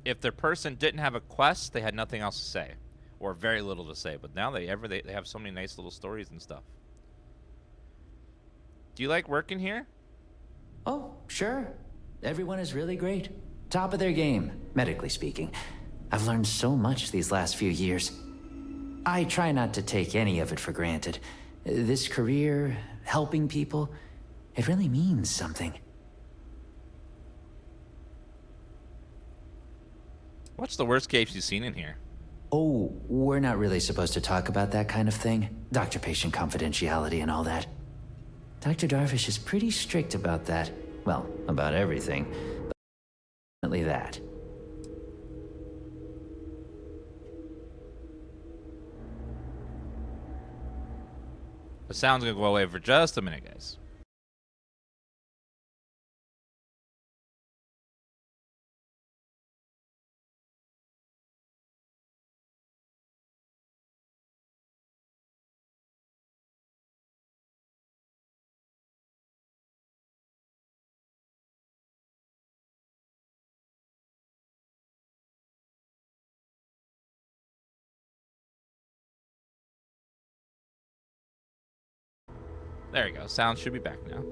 S1: if their person didn't have a quest, they had nothing else to say, or very little to say. But now they have so many nice little stories and stuff. Do you like working here?
S21: Oh, sure. Everyone is really great. Top of their game, medically speaking. I've learned so much these last few years. I try not to take any of it for granted. This career, helping people, it really means something.
S1: What's the worst case you've seen in here?
S21: Oh, we're not really supposed to talk about that kind of thing. Doctor-patient confidentiality and all that. Dr. Darvish is pretty strict about that. Well, about everything. But definitely that.
S1: The sound's gonna go away for just a minute, guys. There you go. Sound should be back now.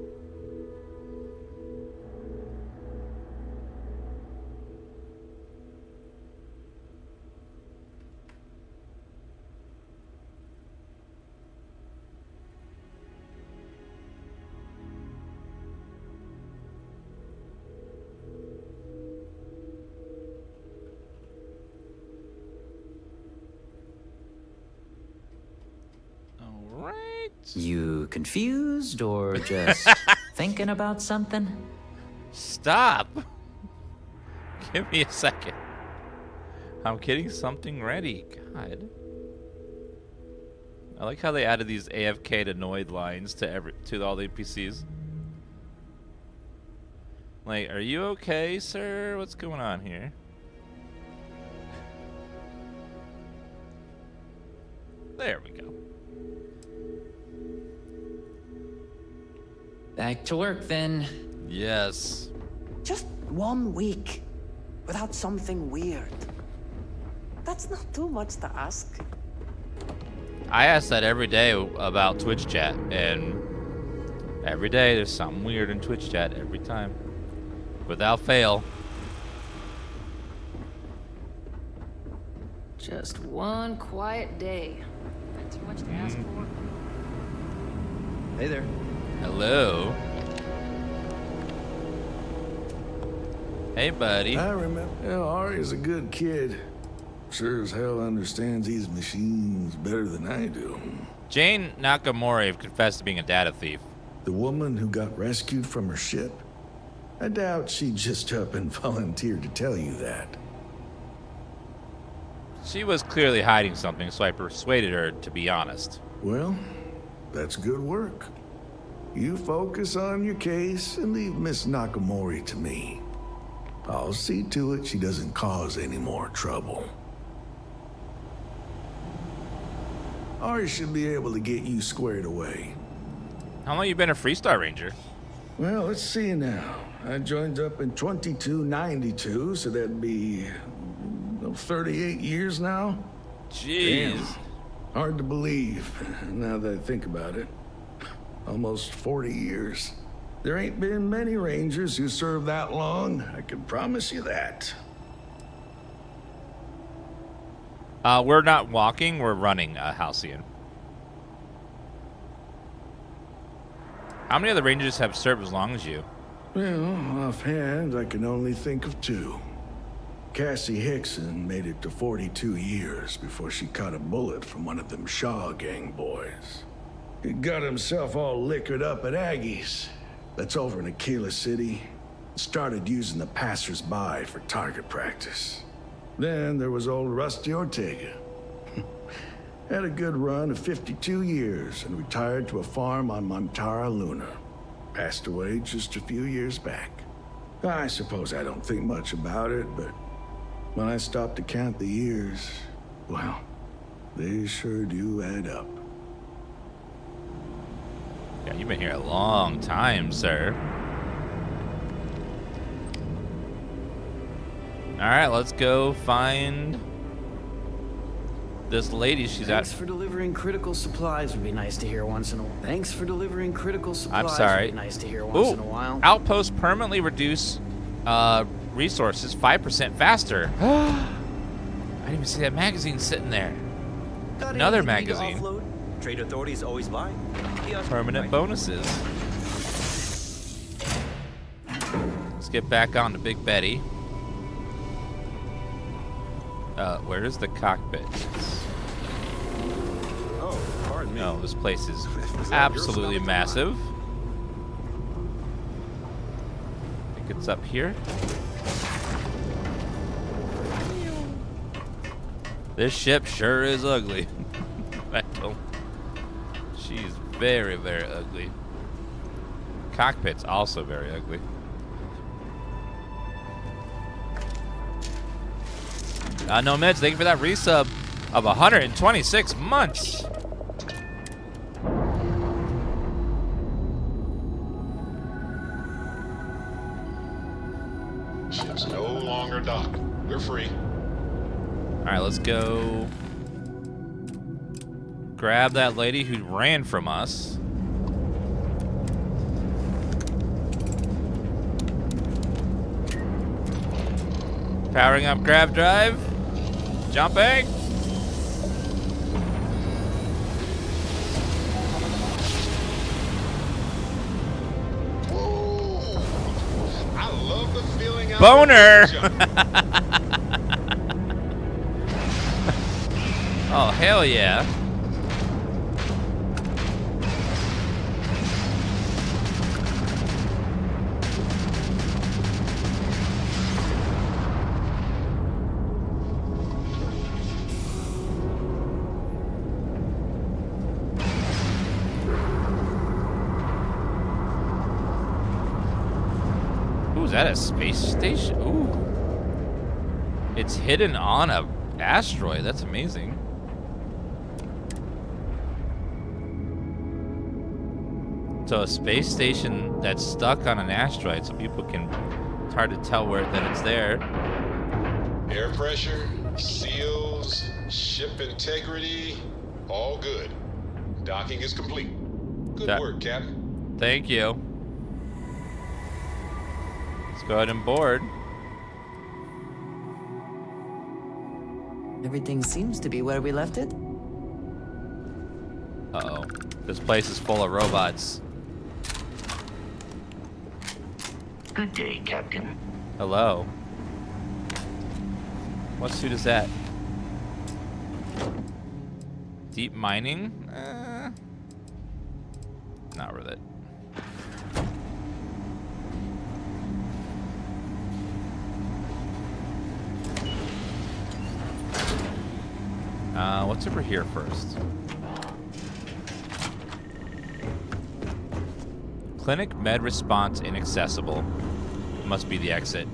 S21: You confused or just thinking about something?
S1: Stop. Give me a second. I'm getting something ready. God. I like how they added these AFK annoyed lines to all the NPCs. Like, are you okay, sir? What's going on here? There we go.
S21: Back to work then.
S1: Yes.
S6: Just 1 week without something weird. That's not too much to ask.
S1: I ask that every day about Twitch chat, and every day there's something weird in Twitch chat every time. Without fail.
S16: Just one quiet day. Not too much to ask for.
S10: Hey there.
S1: Hello. Hey, buddy.
S2: I remember. Yeah, Ari's a good kid. Sure as hell understands these machines better than I do.
S1: Jane Nakamori confessed to being a data thief.
S2: The woman who got rescued from her ship? I doubt she just up and volunteered to tell you that.
S1: She was clearly hiding something, so I persuaded her to be honest.
S2: Well, that's good work. You focus on your case and leave Miss Nakamori to me. I'll see to it she doesn't cause any more trouble. Ari should be able to get you squared away.
S1: How long you been a Freestar Ranger?
S2: Well, let's see now. I joined up in 2292, so that'd be 38 years now.
S1: Jeez.
S2: Damn. Hard to believe, now that I think about it. Almost 40 years. There ain't been many Rangers who served that long, I can promise you that.
S1: We're not walking, we're running, Halcyon. How many other Rangers have served as long as you?
S2: Well, offhand, I can only think of 2. Cassie Hickson made it to 42 years before she caught a bullet from one of them Shaw gang boys. He got himself all liquored up at Aggie's. That's over in Aquila City. Started using the passers-by for target practice. Then there was old Rusty Ortega. Had a good run of 52 years and retired to a farm on Montara Luna. Passed away just a few years back. I suppose I don't think much about it, but when I stop to count the years, well, they sure do add up.
S1: Yeah, you've been here a long time, sir. Alright, let's go find this lady. She's
S9: Thanks for delivering critical supplies would be nice to hear once in a while. Thanks for delivering critieven supplies
S1: I'm sorry.
S9: would be nice to hear once in a while.
S1: Outpost permanently reduce resources 5% faster. I didn't even see that magazine sitting there. Another magazine.
S22: Trade authorities always buy.
S1: Permanent bonuses. Let's get back on to Big Betty. Where is the cockpit?
S22: Oh, pardon me.
S1: No, this place is
S22: that
S1: absolutely
S22: your
S1: massive. I think it's up here. This ship sure is ugly. I don't. She's Very, very ugly. Cockpit's also very ugly. No Meds, thank you for that resub of 126 months.
S5: Ship's no longer docked. We're free.
S1: All right, let's go grab that lady who ran from us. Powering up grab drive. Jumping.
S5: Whoa! I love the feeling out
S1: Boner. Oh, hell yeah. Ooh, is that a space station? Ooh. It's hidden on a asteroid. That's amazing. So a space station that's stuck on an asteroid, so people can. It's hard to tell that it's there.
S5: Air pressure, seals, ship integrity, all good. Docking is complete. Good work, Captain.
S1: Thank you. Let's go ahead and board.
S10: Everything seems to be where we left it.
S1: Uh-oh. This place is full of robots.
S7: Good day, Captain.
S1: Hello. What suit is that? Deep mining? Not worth it. What's over here first? Clinic med response inaccessible. Must be the exit.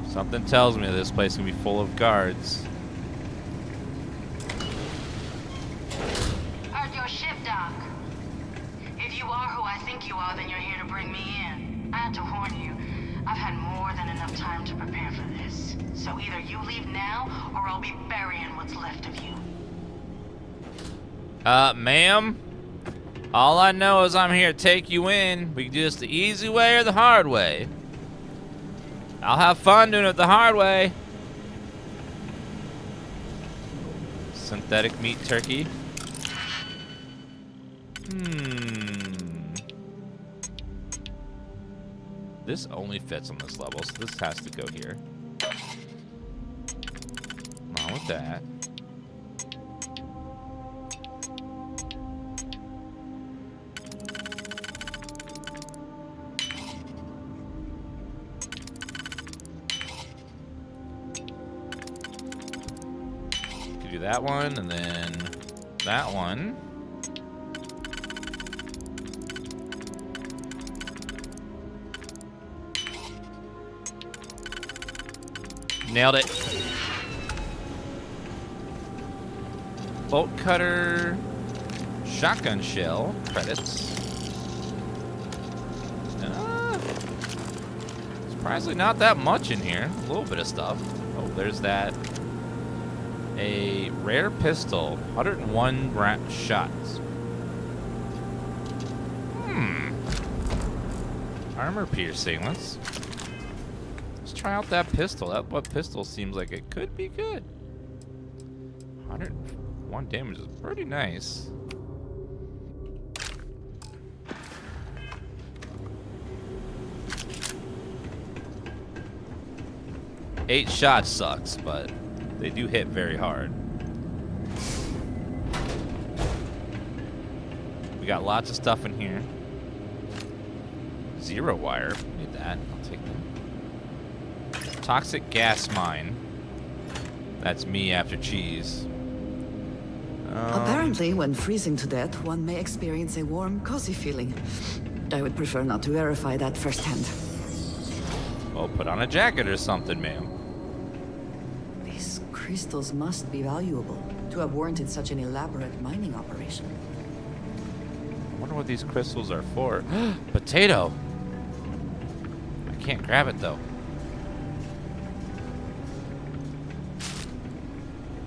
S1: Something tells me this place can be full of guards.
S23: Heard your ship, Doc. If you are who I think you are, then you're here to bring me in. I had to warn you. I've had more than enough time to prepare for this. So either you leave now, or I'll be burying what's left of you.
S1: Ma'am? All I know is I'm here to take you in. We can do this the easy way or the hard way. I'll have fun doing it the hard way. Synthetic meat turkey. This only fits on this level, so this has to go here. Not with that. Could do that one, and then that one. Nailed it. Bolt cutter, shotgun shell, credits. Surprisingly not that much in here. A little bit of stuff. Oh, there's that. A rare pistol, 101 shots. Armor piercing. Let's try out that pistol. What pistol seems like it could be good. 101 damage is pretty nice. Eight shots sucks, but they do hit very hard. We got lots of stuff in here. Zero wire. Need that. I'll take that. Toxic gas mine. That's me after cheese.
S15: Apparently, when freezing to death, one may experience a warm, cozy feeling. I would prefer not to verify that firsthand.
S1: Well, put on a jacket or something, ma'am.
S15: These crystals must be valuable to have warranted such an elaborate mining operation.
S1: I wonder what these crystals are for. Potato! I can't grab it, though.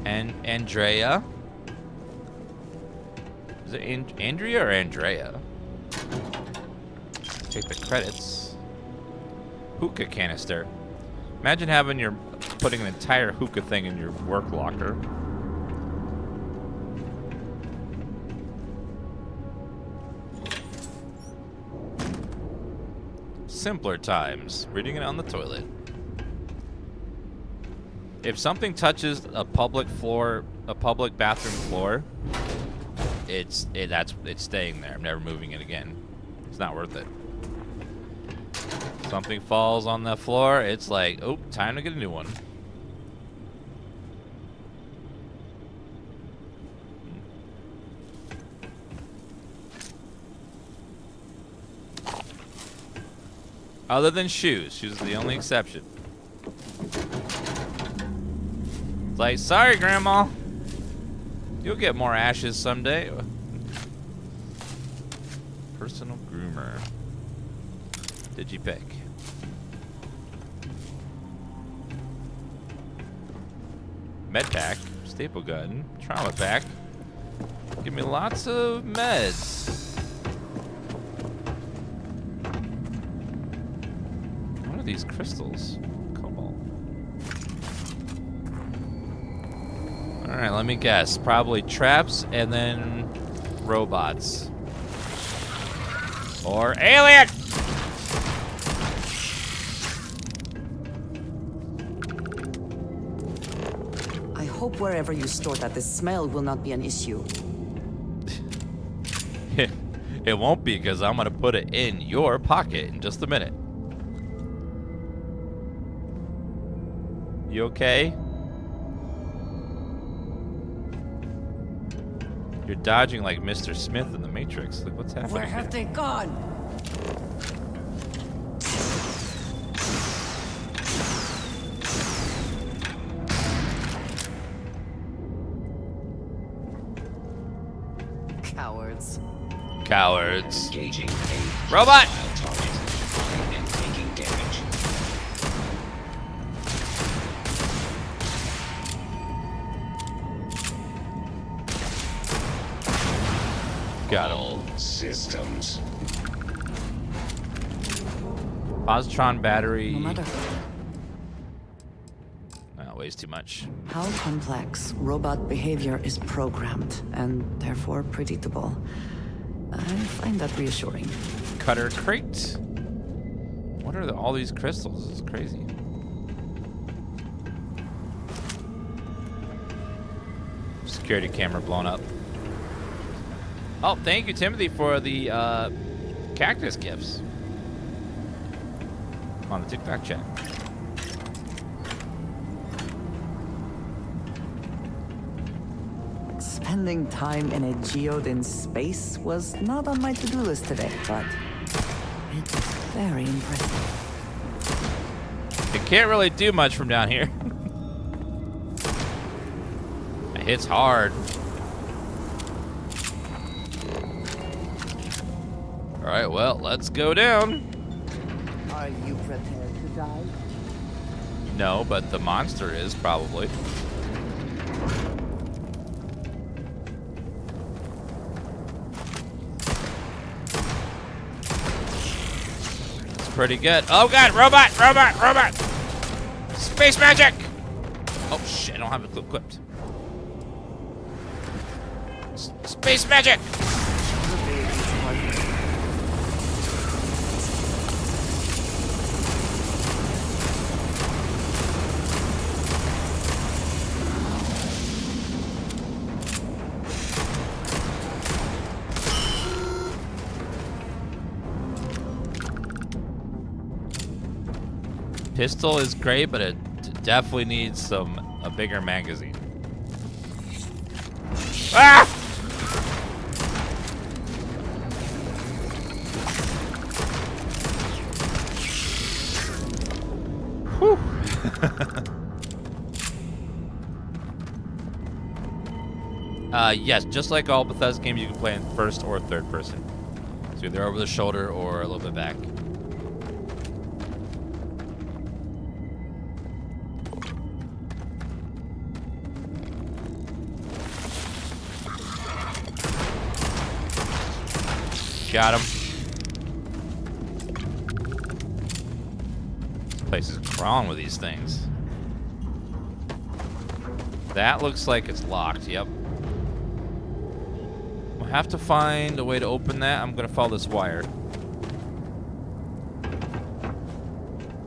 S1: And Andrea? Is it Andrea or Andrea? Take the credits. Hookah canister. Imagine putting an entire hookah thing in your work locker. Simpler times. Reading it on the toilet. If something touches a public bathroom floor, it's staying there. I'm never moving it again. It's not worth it. Something falls on the floor, it's like, oh, time to get a new one. Other than shoes. Shoes are the only exception. It's like, sorry, Grandma. You'll get more ashes someday. Personal groomer. Did you pick? Med pack, staple gun, trauma pack. Give me lots of meds. What are these crystals? Cobalt. Alright, let me guess. Probably traps and then robots. Or alien!
S15: I hope wherever you store that, the smell will not be an issue.
S1: It won't be, because I'm gonna put it in your pocket in just a minute. You okay? You're dodging like Mr. Smith in the Matrix. Like, what's happening?
S20: Where have they gone?
S15: Cowards.
S1: Cowards.
S17: Engaging
S1: Robot!
S17: target and taking damage.
S1: Got him.
S17: All systems.
S1: Positron battery.
S15: No matter
S1: Weighs too much.
S15: how complex robot behavior is programmed, and therefore predictable, I find that reassuring.
S1: Cutter crate. What are all these crystals? This is crazy. Security camera blown up. Oh, thank you, Timothy, for the cactus gifts on the TikTok chat.
S15: Spending time in a geode in space was not on my to-do list today, but it's very impressive.
S1: It can't really do much from down here. It hits hard. All right, well, let's go down.
S15: Are you prepared to die?
S1: No, but the monster is probably. It's pretty good. Oh god, robot! Space magic! Oh shit, I don't have it equipped. Space magic! Pistol is great, but it definitely needs a bigger magazine. Ah! Whew. Yes, just like all Bethesda games, you can play in first or third person. So either over the shoulder or a little bit back. Got him. This place is crawling with these things. That looks like it's locked. Yep. We'll have to find a way to open that. I'm gonna follow this wire.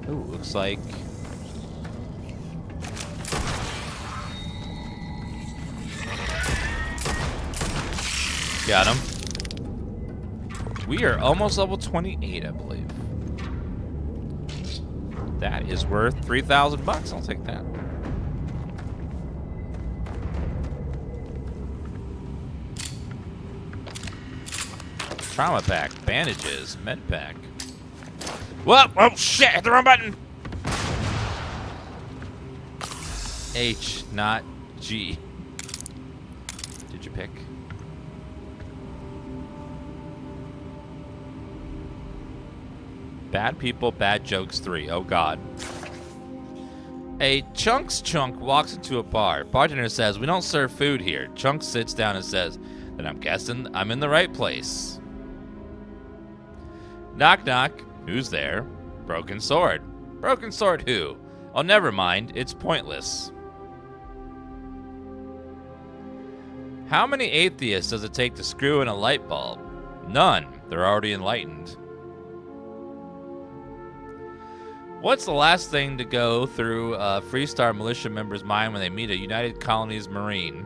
S1: Ooh, looks like. Got him. We are almost level 28, I believe. That is worth $3,000. I'll take that. Trauma pack, bandages, med pack. Whoa! Oh shit! Hit the wrong button. H, not G. Did you pick? Bad People, Bad Jokes 3. Oh, God. A Chunks chunk walks into a bar. Bartender says, "We don't serve food here." Chunks sits down and says, "Then I'm guessing I'm in the right place." Knock, knock. Who's there? Broken Sword. Broken Sword who? Oh, never mind. It's pointless. How many atheists does it take to screw in a light bulb? None. They're already enlightened. What's the last thing to go through a Freestar militia member's mind when they meet a United Colonies Marine?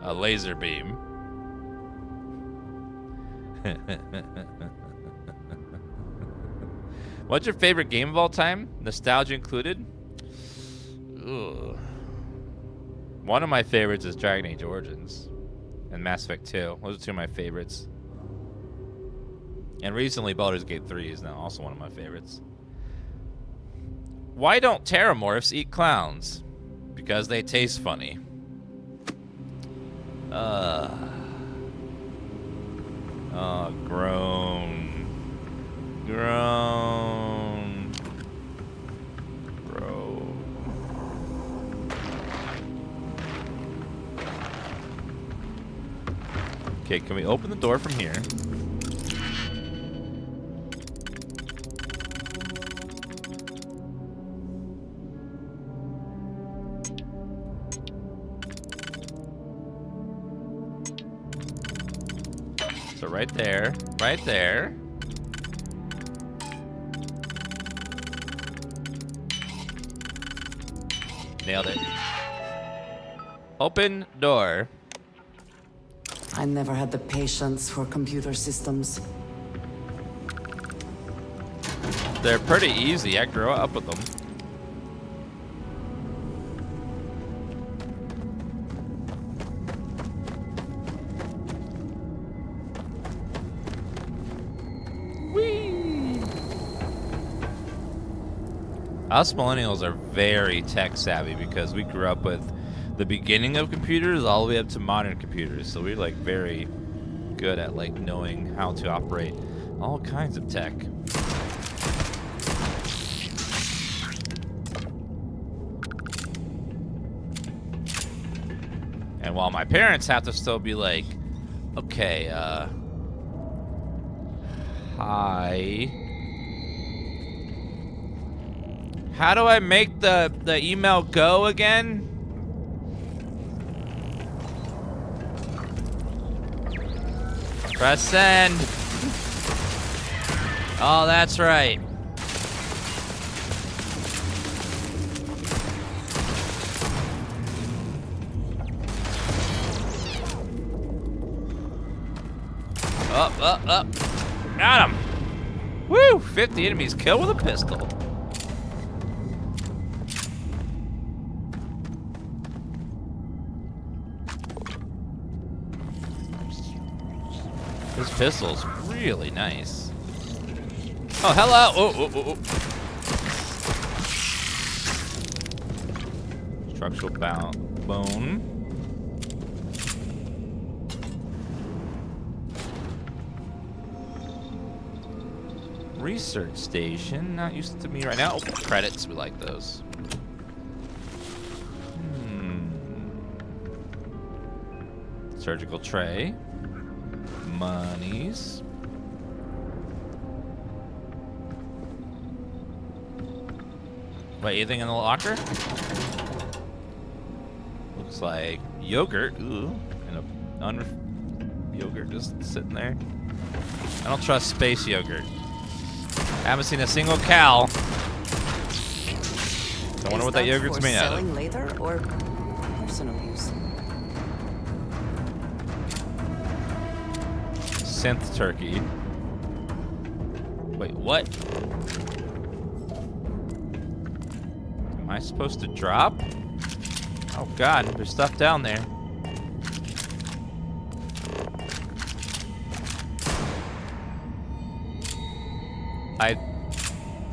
S1: A laser beam. What's your favorite game of all time? Nostalgia included? Ugh. One of my favorites is Dragon Age Origins and Mass Effect 2. Those are two of my favorites. And recently Baldur's Gate 3 is now also one of my favorites. Why don't Terramorphs eat clowns? Because they taste funny. Oh, groan. Groan. Groan. Okay, can we open the door from here? So right there, right there. Nailed it. Open door.
S15: I never had the patience for computer systems.
S1: They're pretty easy. I grew up with them. Us millennials are very tech savvy because we grew up with the beginning of computers all the way up to modern computers. So we're like very good at like knowing how to operate all kinds of tech. And while my parents have to still be like, okay, hi. How do I make the email go again? Press send. Oh, that's right. Up. Got him. Woo! 50 enemies killed with a pistol. This pistol's really nice. Oh, hello! Oh. Structural bone. Research station, not used to me right now. Oh, credits, we like those. Surgical tray. Monies. Wait, anything in the locker? Looks like yogurt. Ooh, and a yogurt just sitting there. I don't trust space yogurt. I haven't seen a single cow. I wonder what that yogurt's made out of.
S6: Selling later or personal use?
S1: Synth turkey. Wait, what? Am I supposed to drop? Oh god, there's stuff down there.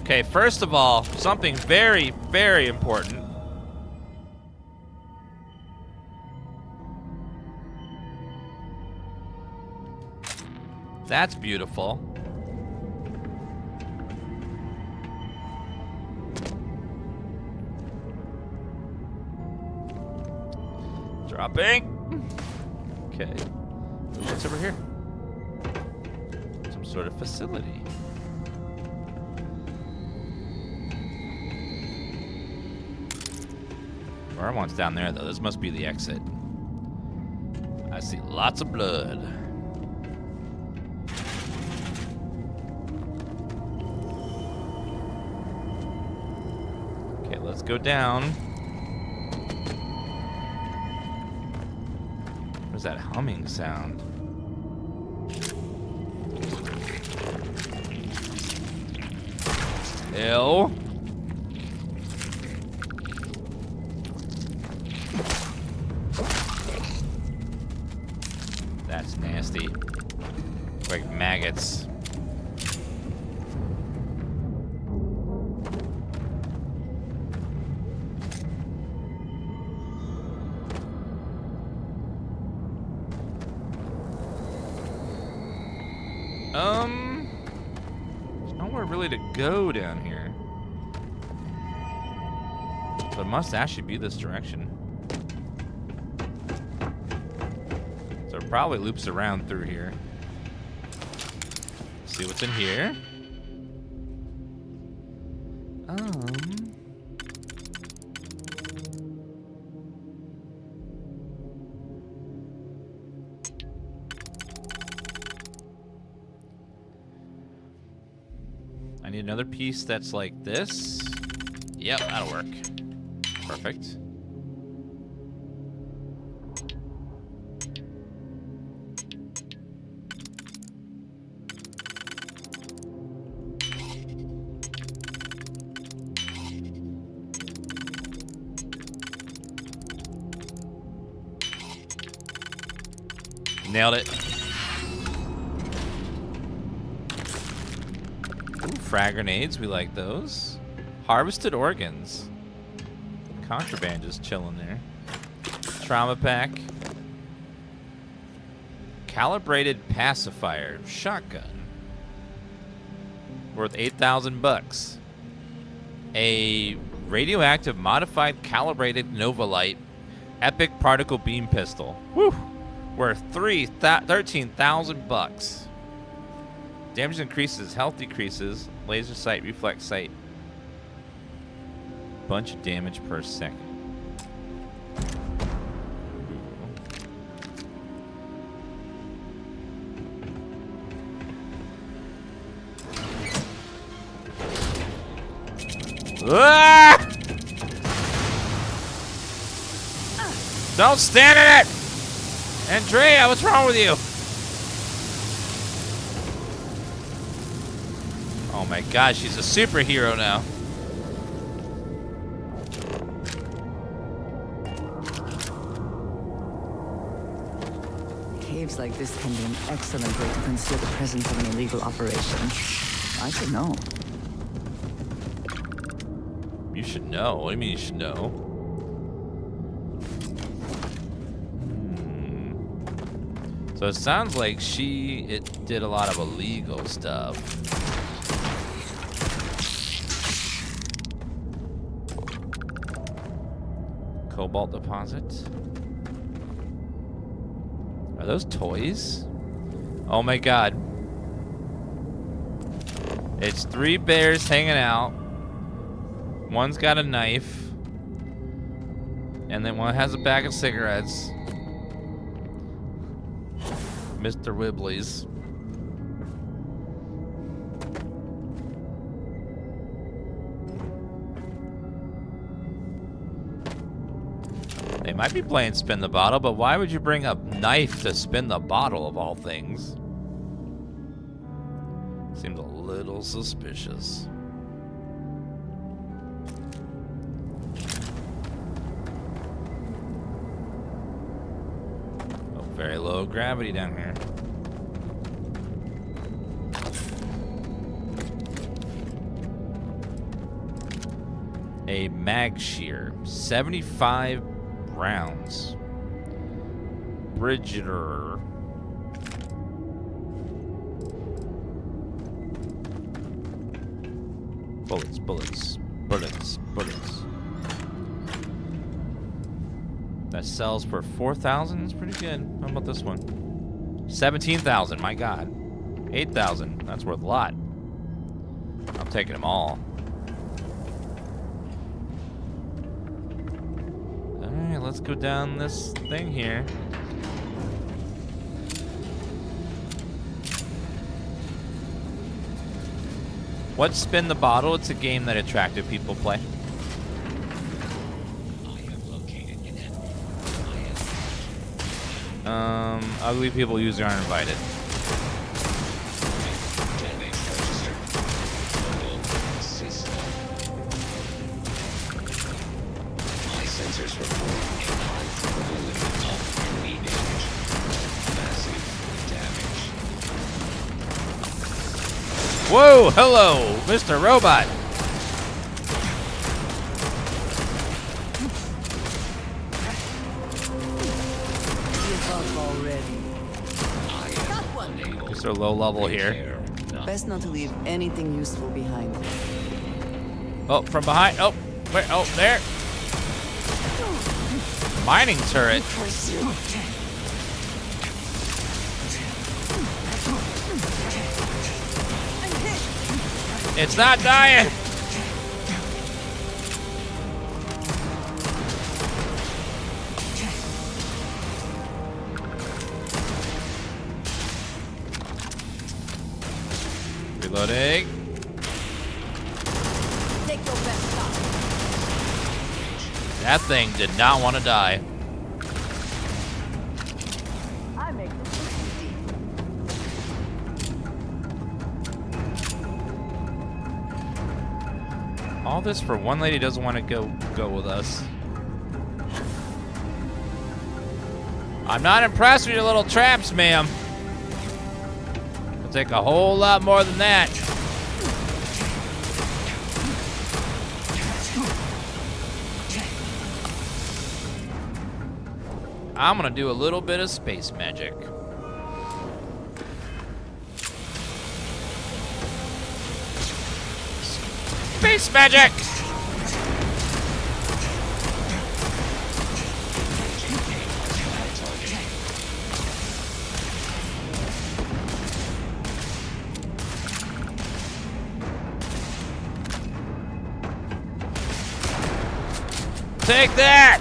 S1: Okay, first of all, something very, very important. That's beautiful. Dropping. Okay. What's over here? Some sort of facility. One's down there, though. This must be the exit. I see lots of blood. Okay, let's go down. What's that humming sound? Ew. That's nasty. Like maggots. There's nowhere really to go down here. So it must actually be this direction. So it probably loops around through here. See what's in here. I need another piece that's like this. Yep, that'll work. Perfect. Nailed it. Ooh, frag grenades, we like those. Harvested organs. Contraband just chilling there. Trauma pack. Calibrated pacifier. Shotgun. Worth 8,000 bucks. A radioactive modified calibrated Novalite epic particle beam pistol. Woo! Worth 13,000 bucks. Damage increases, health decreases, laser sight, reflex sight. Bunch of damage per second. Ah! Don't stand in it! Andrea, what's wrong with you? Oh my god, she's a superhero now.
S15: Caves like this can be an excellent way to conceal the presence of an illegal operation. I should know.
S1: You should know. What do you mean you should know? So it sounds like it did a lot of illegal stuff. Cobalt deposit. Are those toys? Oh my god. It's 3 bears hanging out. One's got a knife. And then one has a bag of cigarettes. Mr. Wibbly's. They might be playing spin the bottle, but why would you bring a knife to spin the bottle of all things? Seems a little suspicious. Oh, very low gravity down here. A mag shear, 75 rounds. Bridger. Bullets, bullets, bullets, bullets. That sells for 4,000. That's pretty good. How about this one? 17,000. My God. 8,000. That's worth a lot. I'm taking them all. All right, let's go down this thing here. What's Spin the Bottle? It's a game that attractive people play. Ugly people usually aren't invited.
S17: My sensors report a high probability of enemy damage. Massive damage.
S1: Whoa, hello, Mr. Robot. Mr. Low level here.
S15: Best not to leave anything useful behind.
S1: Oh, from behind. Oh, where? Oh, there. Mining turret. It's not dying. Reloading.
S16: Take your best shot.
S1: That thing did not want to die.
S16: I make them
S1: All this for one lady doesn't want to go with us. I'm not impressed with your little traps, ma'am. It'll take a whole lot more than that. I'm gonna do a little bit of space magic. Space magic! Take that!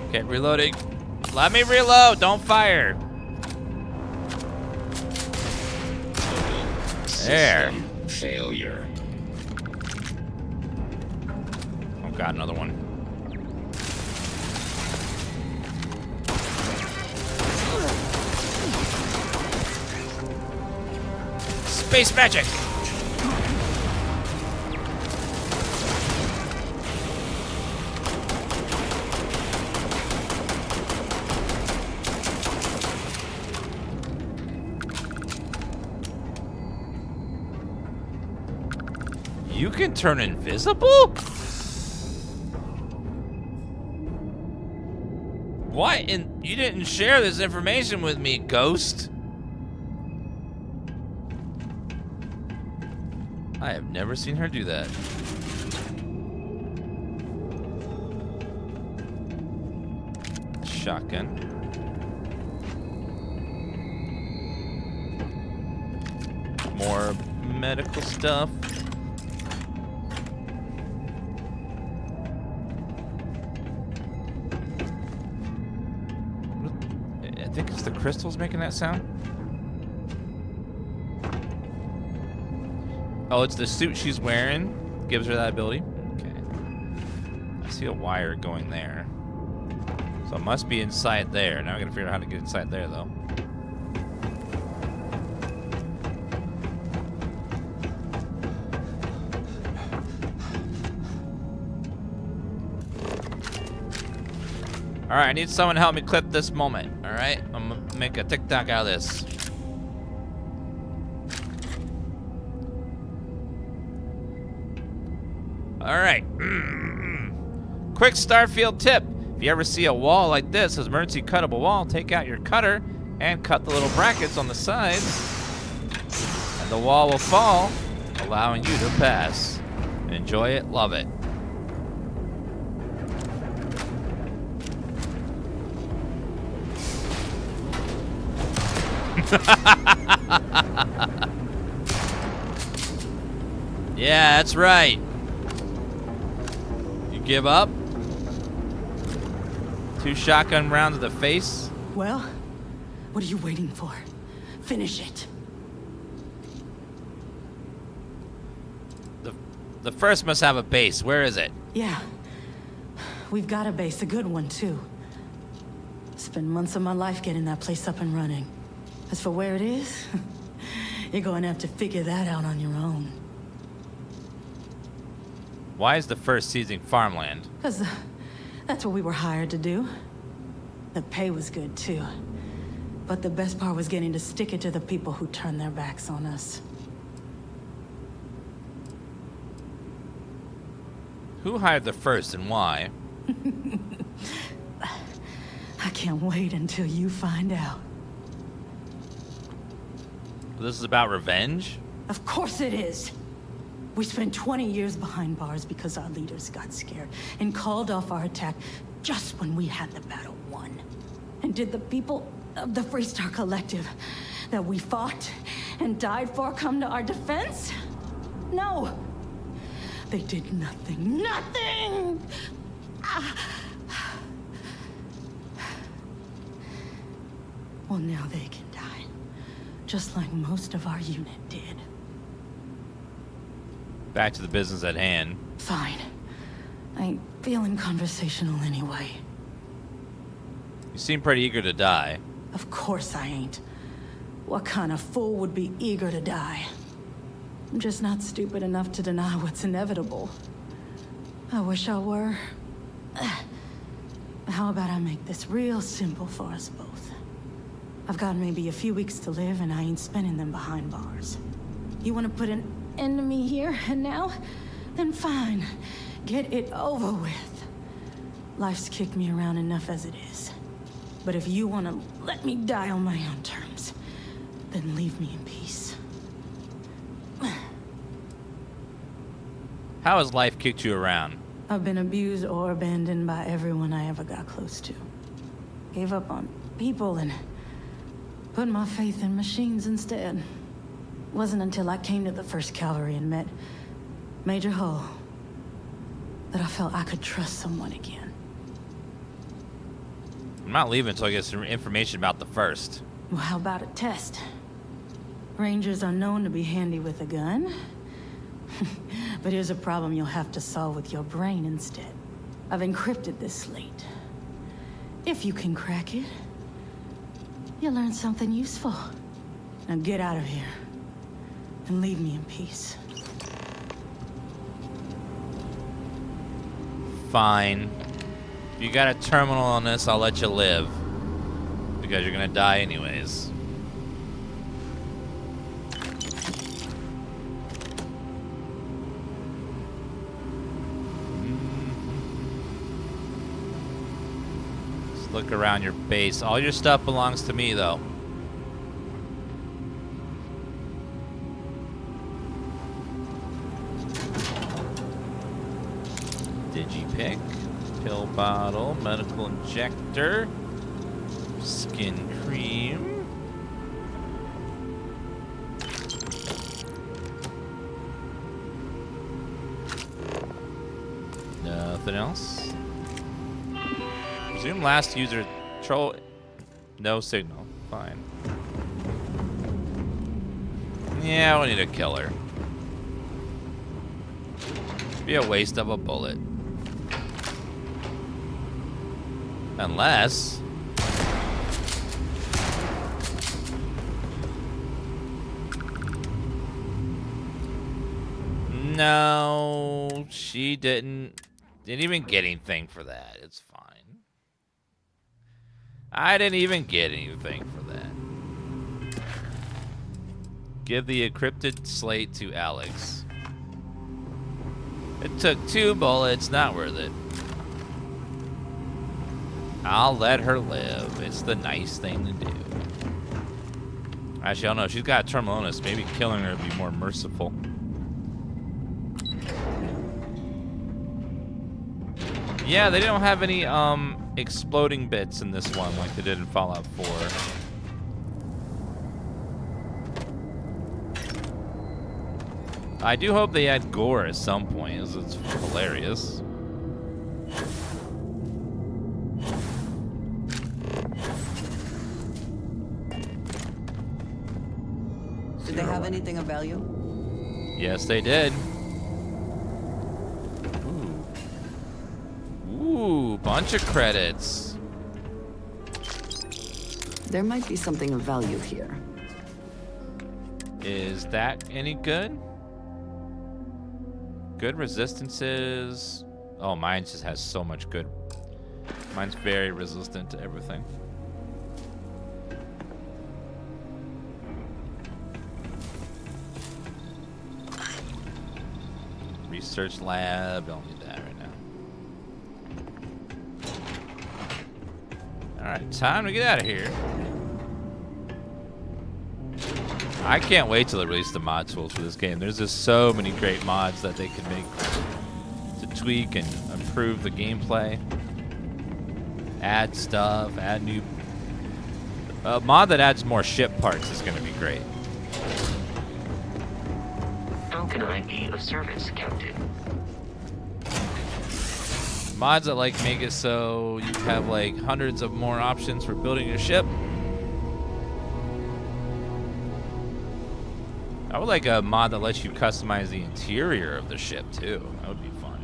S1: Okay, reloading. Let me reload, don't fire. There.
S17: Failure.
S1: Oh god, another one. Space magic. You can turn invisible? What? And you didn't share this information with me, Ghost. I have never seen her do that. Shotgun. More medical stuff. I think it's the crystals making that sound. Oh, it's the suit she's wearing. Gives her that ability. Okay. I see a wire going there. So it must be inside there. Now I gotta figure out how to get inside there, though. Alright, I need someone to help me clip this moment. Alright? I'm gonna make a TikTok out of this. Alright. Quick Starfield tip. If you ever see a wall like this, an emergency cuttable wall, take out your cutter and cut the little brackets on the sides. And the wall will fall, allowing you to pass. Enjoy it, love it. Yeah, that's right. You give up? 2 shotgun rounds to the face?
S3: Well, what are you waiting for? Finish it.
S1: The first must have a base. Where is it?
S3: Yeah. We've got a base, a good one, too. Spent months of my life getting that place up and running. As for where it is, you're going to have to figure that out on your own.
S1: Why is the first seizing farmland?
S3: Because that's what we were hired to do. The pay was good, too. But the best part was getting to stick it to the people who turned their backs on us.
S1: Who hired the first and why?
S3: I can't wait until you find out.
S1: This is about revenge?
S3: Of course it is. We spent 20 years behind bars because our leaders got scared and called off our attack just when we had the battle won. And did the people of the Freestar Collective that we fought and died for come to our defense? No. They did nothing. Nothing! Well, now they can die. Just like most of our unit did.
S1: Back to the business at hand.
S3: Fine. I ain't feeling conversational anyway.
S1: You seem pretty eager to die.
S3: Of course I ain't. What kind of fool would be eager to die? I'm just not stupid enough to deny what's inevitable. I wish I were. How about I make this real simple for us both? I've got maybe a few weeks to live, and I ain't spending them behind bars. You want to put an end to me here and now? Then fine. Get it over with. Life's kicked me around enough as it is. But if you want to let me die on my own terms, then leave me in peace.
S1: How has life kicked you around?
S3: I've been abused or abandoned by everyone I ever got close to. Gave up on people and put my faith in machines instead. Wasn't until I came to the 1st Cavalry and met Major Hull that I felt I could trust someone again.
S1: I'm not leaving until I get some information about the 1st.
S3: Well, how about a test? Rangers are known to be handy with a gun. But here's a problem you'll have to solve with your brain instead. I've encrypted this slate. If you can crack it, you'll learn something useful. Now get out of here and leave me in peace.
S1: Fine. If you got a terminal on this, I'll let you live. Because you're gonna die anyways. look around your base. All your stuff belongs to me, though. Digipick, pill bottle, medical injector, skin cream. Nothing else. Resume last user troll. No signal. Fine. Yeah, we need a killer. Be a waste of a bullet. Unless. No, she didn't even get anything for that. It's fine. I didn't even get anything for that. Give the encrypted slate to Alex. It took 2 bullets, not worth it. I'll let her live. It's the nice thing to do. Actually, I don't know. She's got a terminal illness. Maybe killing her would be more merciful. Yeah, they don't have any exploding bits in this one like they did in Fallout 4. I do hope they add gore at some point, as it's hilarious.
S15: Did they have anything of value?
S1: Yes, they did. Ooh, bunch of credits.
S15: There might be something of value here.
S1: Is that any good? Good resistances. Oh, mine just has so much good. Mine's very resistant to everything. Research lab. Don't need that right now. Alright, time to get out of here. I can't wait till they release the mod tools for this game. There's just so many great mods that they can make to tweak and improve the gameplay. Add stuff, add new... A mod that adds more ship parts is going to be great.
S7: How can I be of service, Captain?
S1: Mods that like make it so you have like hundreds of more options for building your ship. I would like a mod that lets you customize the interior of the ship too. That would be fun.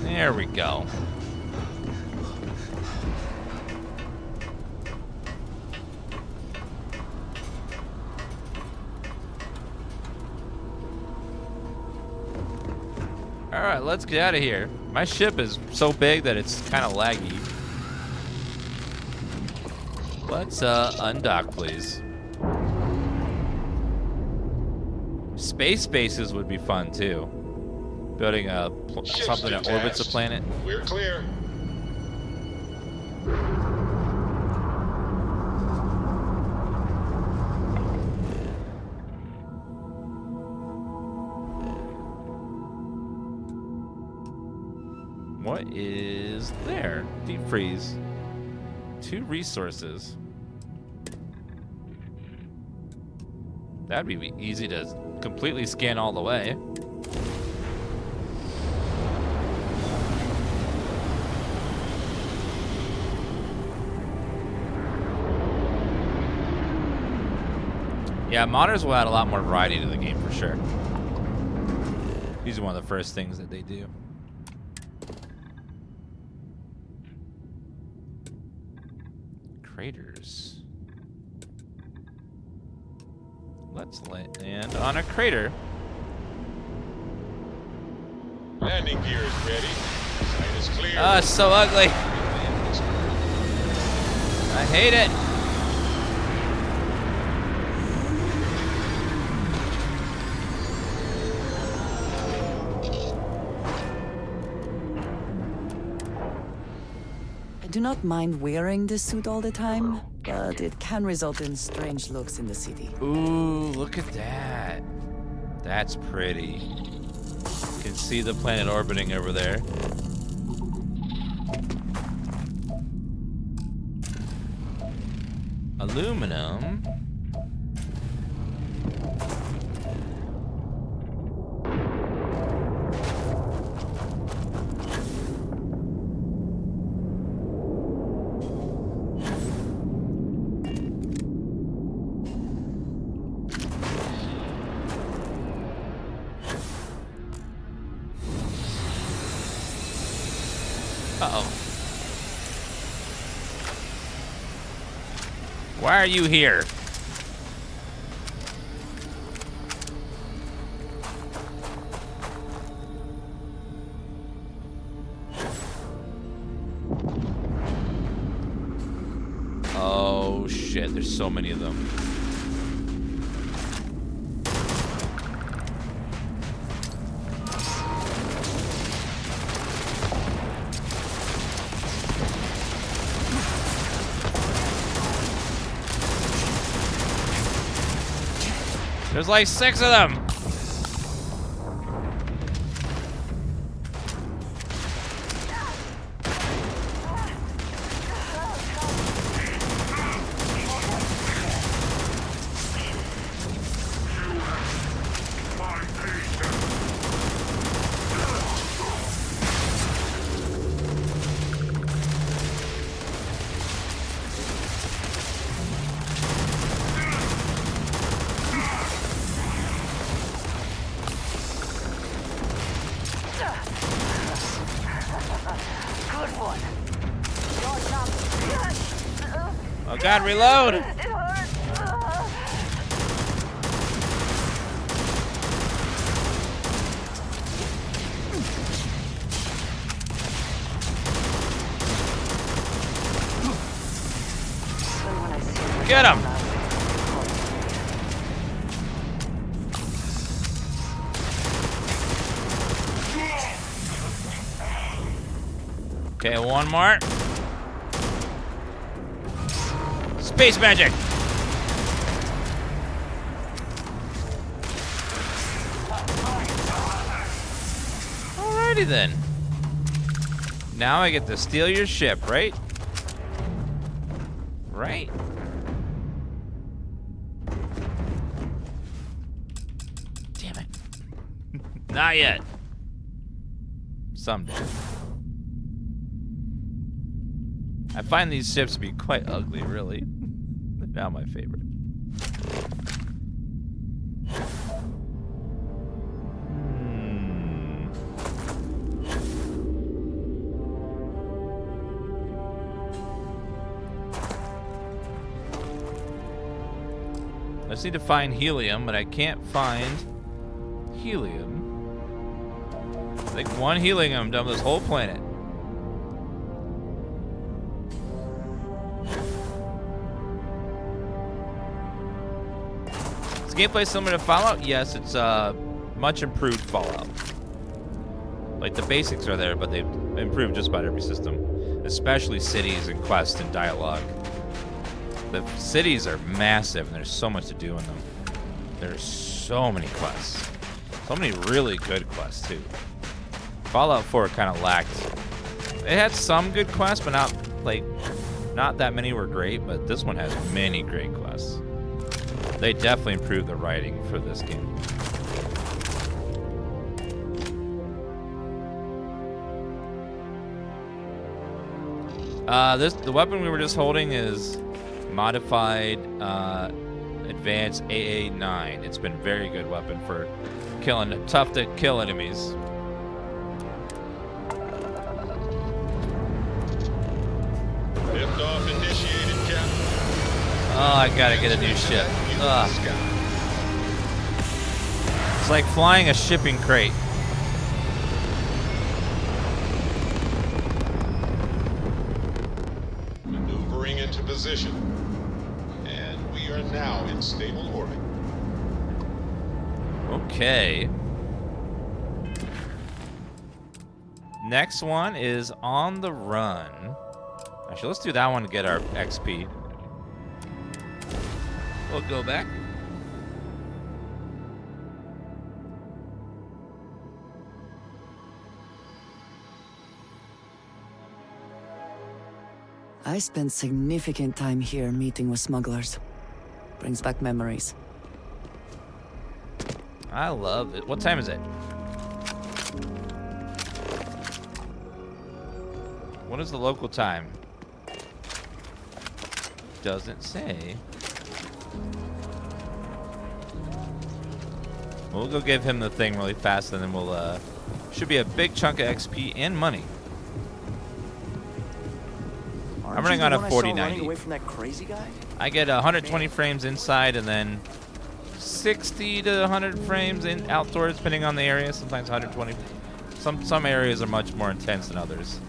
S1: There we go. Alright, let's get out of here. My ship is so big that it's kind of laggy. Let's undock, please. Space bases would be fun too. Building a something that orbits a planet.
S5: We're clear.
S1: What is there? Deep freeze. 2 resources. That'd be easy to completely scan all the way. Yeah, modders will add a lot more variety to the game for sure. These are one of the first things that they do. Craters. Let's land on a crater.
S5: Landing gear is ready. Sight is clear.
S1: Oh, it's so ugly. I hate it.
S15: I do not mind wearing this suit all the time, but it can result in strange looks in the city.
S1: Ooh, look at that. That's pretty. You can see the planet orbiting over there. Aluminum. Uh-oh. Why are you here? Oh shit, there's so many of them. There's like 6 of them. Oh god, reload! Get him! Okay, one more. Space magic! Alrighty then. Now I get to steal your ship, right? Right? Damn it. Not yet. Someday. I find these ships to be quite ugly, really. They're not my favorite. I just need to find helium, but I can't find helium. I think one helium, I'm done with this whole planet. Gameplay similar to Fallout? Yes, it's much improved Fallout. Like the basics are there, but they've improved just about every system, especially cities and quests and dialogue. The cities are massive, and there's so much to do in them. There's so many quests, so many really good quests too. Fallout 4 kind of lacked. It had some good quests, but not that many were great. But this one has many great quests. They definitely improved the writing for this game. The weapon we were just holding is modified advanced AA9. It's been a very good weapon for killing tough to kill enemies.
S5: Liftoff initiated, Captain.
S1: Oh, I gotta get a new ship. Ugh. It's like flying a shipping crate.
S5: position. And we are now in stable orbit.
S1: Okay. Next one is On the Run. Actually, let's do that one to get our XP. We'll go back.
S15: I spent significant time here meeting with smugglers. Brings back memories.
S1: I love it. What time is it? What is the local time? Doesn't say. We'll go give him the thing really fast, and then we'll, should be a big chunk of XP and money. I'm running on a 4090.
S10: Away from that crazy guy?
S1: I get 120 frames inside, and then 60 to 100 frames in outdoors, depending on the area. Sometimes 120. Some areas are much more intense than others.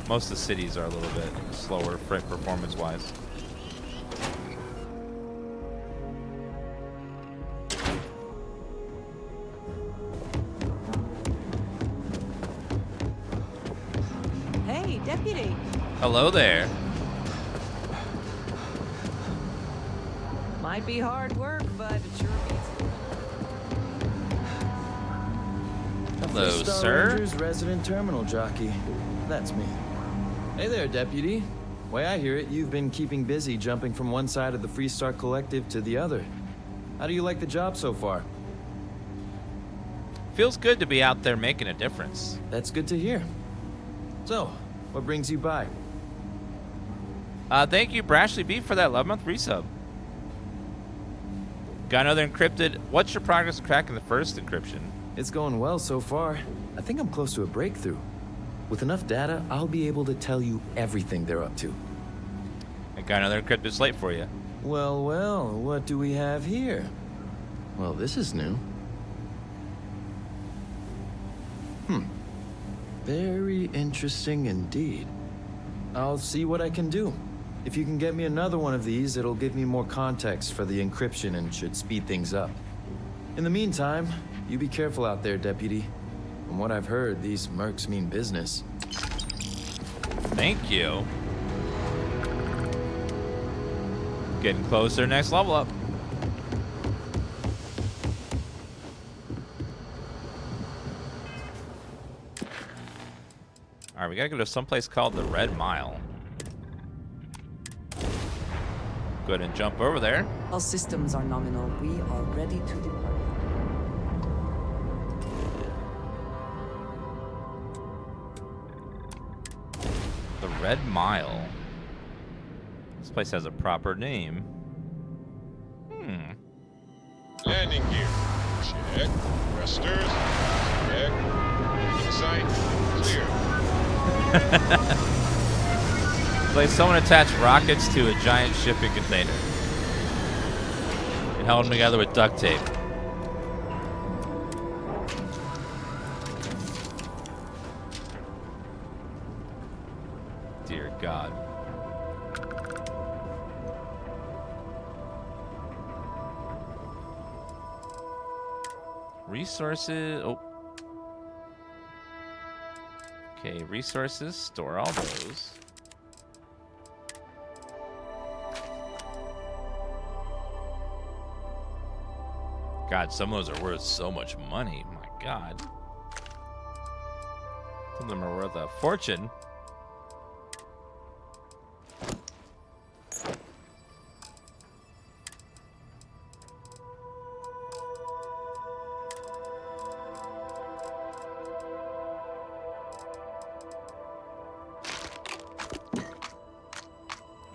S1: Most of the cities are a little bit slower performance-wise.
S12: Hey, deputy.
S1: Hello there.
S12: Might be hard work, but it sure beats.
S1: Hello,
S4: Star
S1: sir.
S4: Ranger's resident terminal jockey. That's me. Hey there, deputy. Way I hear it, you've been keeping busy jumping from one side of the Freestar Collective to the other. How do you like the job so far?
S1: Feels good to be out there making a difference.
S4: That's good to hear. So, what brings you by?
S1: Thank you, Brashley B, for that 11-month resub. Got another encrypted. What's your progress cracking the first encryption?
S4: It's going well so far. I think I'm close to a breakthrough. With enough data, I'll be able to tell you everything they're up to.
S1: I got another encrypted slate for you.
S4: Well, well, what do we have here? Well, this is new. Very interesting indeed. I'll see what I can do. If you can get me another one of these, it'll give me more context for the encryption and should speed things up. In the meantime, you be careful out there, deputy. From what I've heard, these mercs mean business.
S1: Thank you. Getting closer, next level up. Alright, we gotta go to someplace called the Red Mile. Go ahead and jump over there.
S15: All systems are nominal. We are ready to depart.
S1: The Red Mile. This place has a proper name.
S5: Landing gear. Check. Thrusters. Check. Landing site. Clear.
S1: Like someone attached rockets to a giant shipping container and held them together with duct tape. Dear God. Resources. Oh. Okay, resources. Store all those. God, some of those are worth so much money. My God. Some of them are worth a fortune.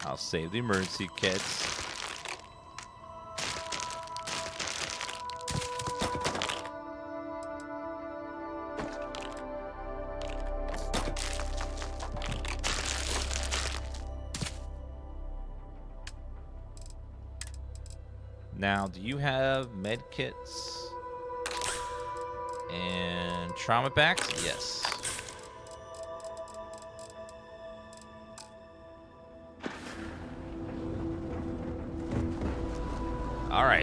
S1: I'll save the emergency kits. Now, do you have med kits and trauma packs? Yes.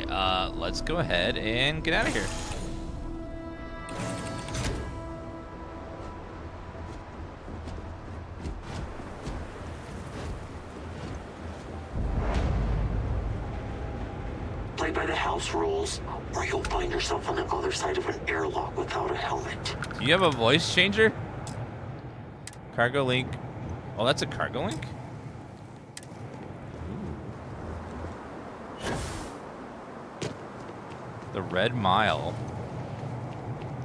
S1: right, let's go ahead and get out of here.
S8: Play by the house rules, or you'll find yourself on the other side of an airlock without a helmet.
S1: Do you have a voice changer? Cargo link. Oh, that's a cargo link? The Red Mile.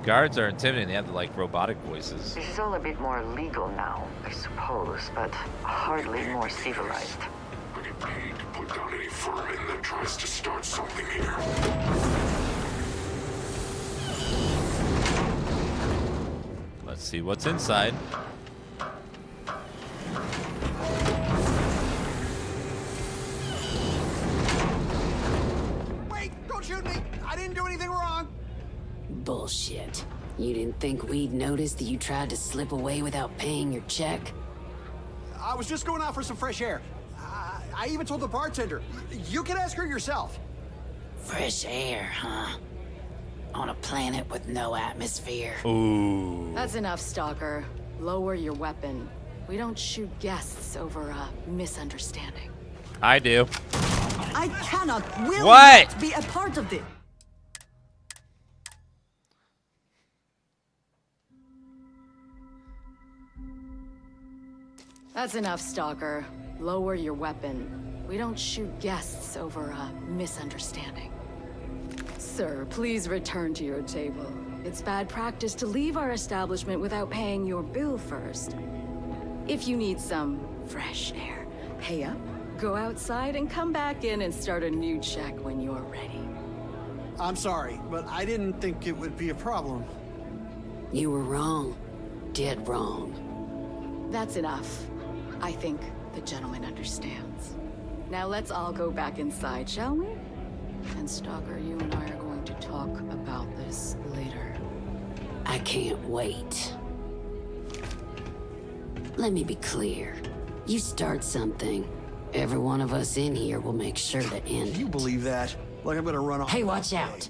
S1: Guards are intimidating. They have the, like, robotic voices.
S15: This is all a bit more legal now, I suppose, but hardly more civilized.
S8: I get paid to put down any vermin that tries to start something here.
S1: Let's see what's inside.
S11: Wait! Don't shoot me! I didn't do anything wrong!
S14: Bullshit. You didn't think we'd notice that you tried to slip away without paying your check?
S11: I was just going out for some fresh air. I even told the bartender. You can ask her yourself.
S14: Fresh air, huh? On a planet with no atmosphere.
S1: Ooh.
S16: That's enough, Stalker. Lower your weapon. We don't shoot guests over a misunderstanding.
S1: I do.
S15: I cannot, will
S1: What?
S15: not be a part of this.
S16: That's enough, Stalker. Lower your weapon. We don't shoot guests over a misunderstanding. Sir, please return to your table. It's bad practice to leave our establishment without paying your bill first. If you need some fresh air, pay up, go outside, and come back in and start a new check when you're ready.
S11: I'm sorry, but I didn't think it would be a problem.
S14: You were wrong. Dead wrong.
S16: That's enough. I think the gentleman understands. Now let's all go back inside, shall we? And Stalker, you and I are going to talk about this later.
S14: I can't wait. Let me be clear. You start something, every one of us in here will make sure to end it.
S11: You believe that? Like I'm gonna run off.
S14: Hey, watch out.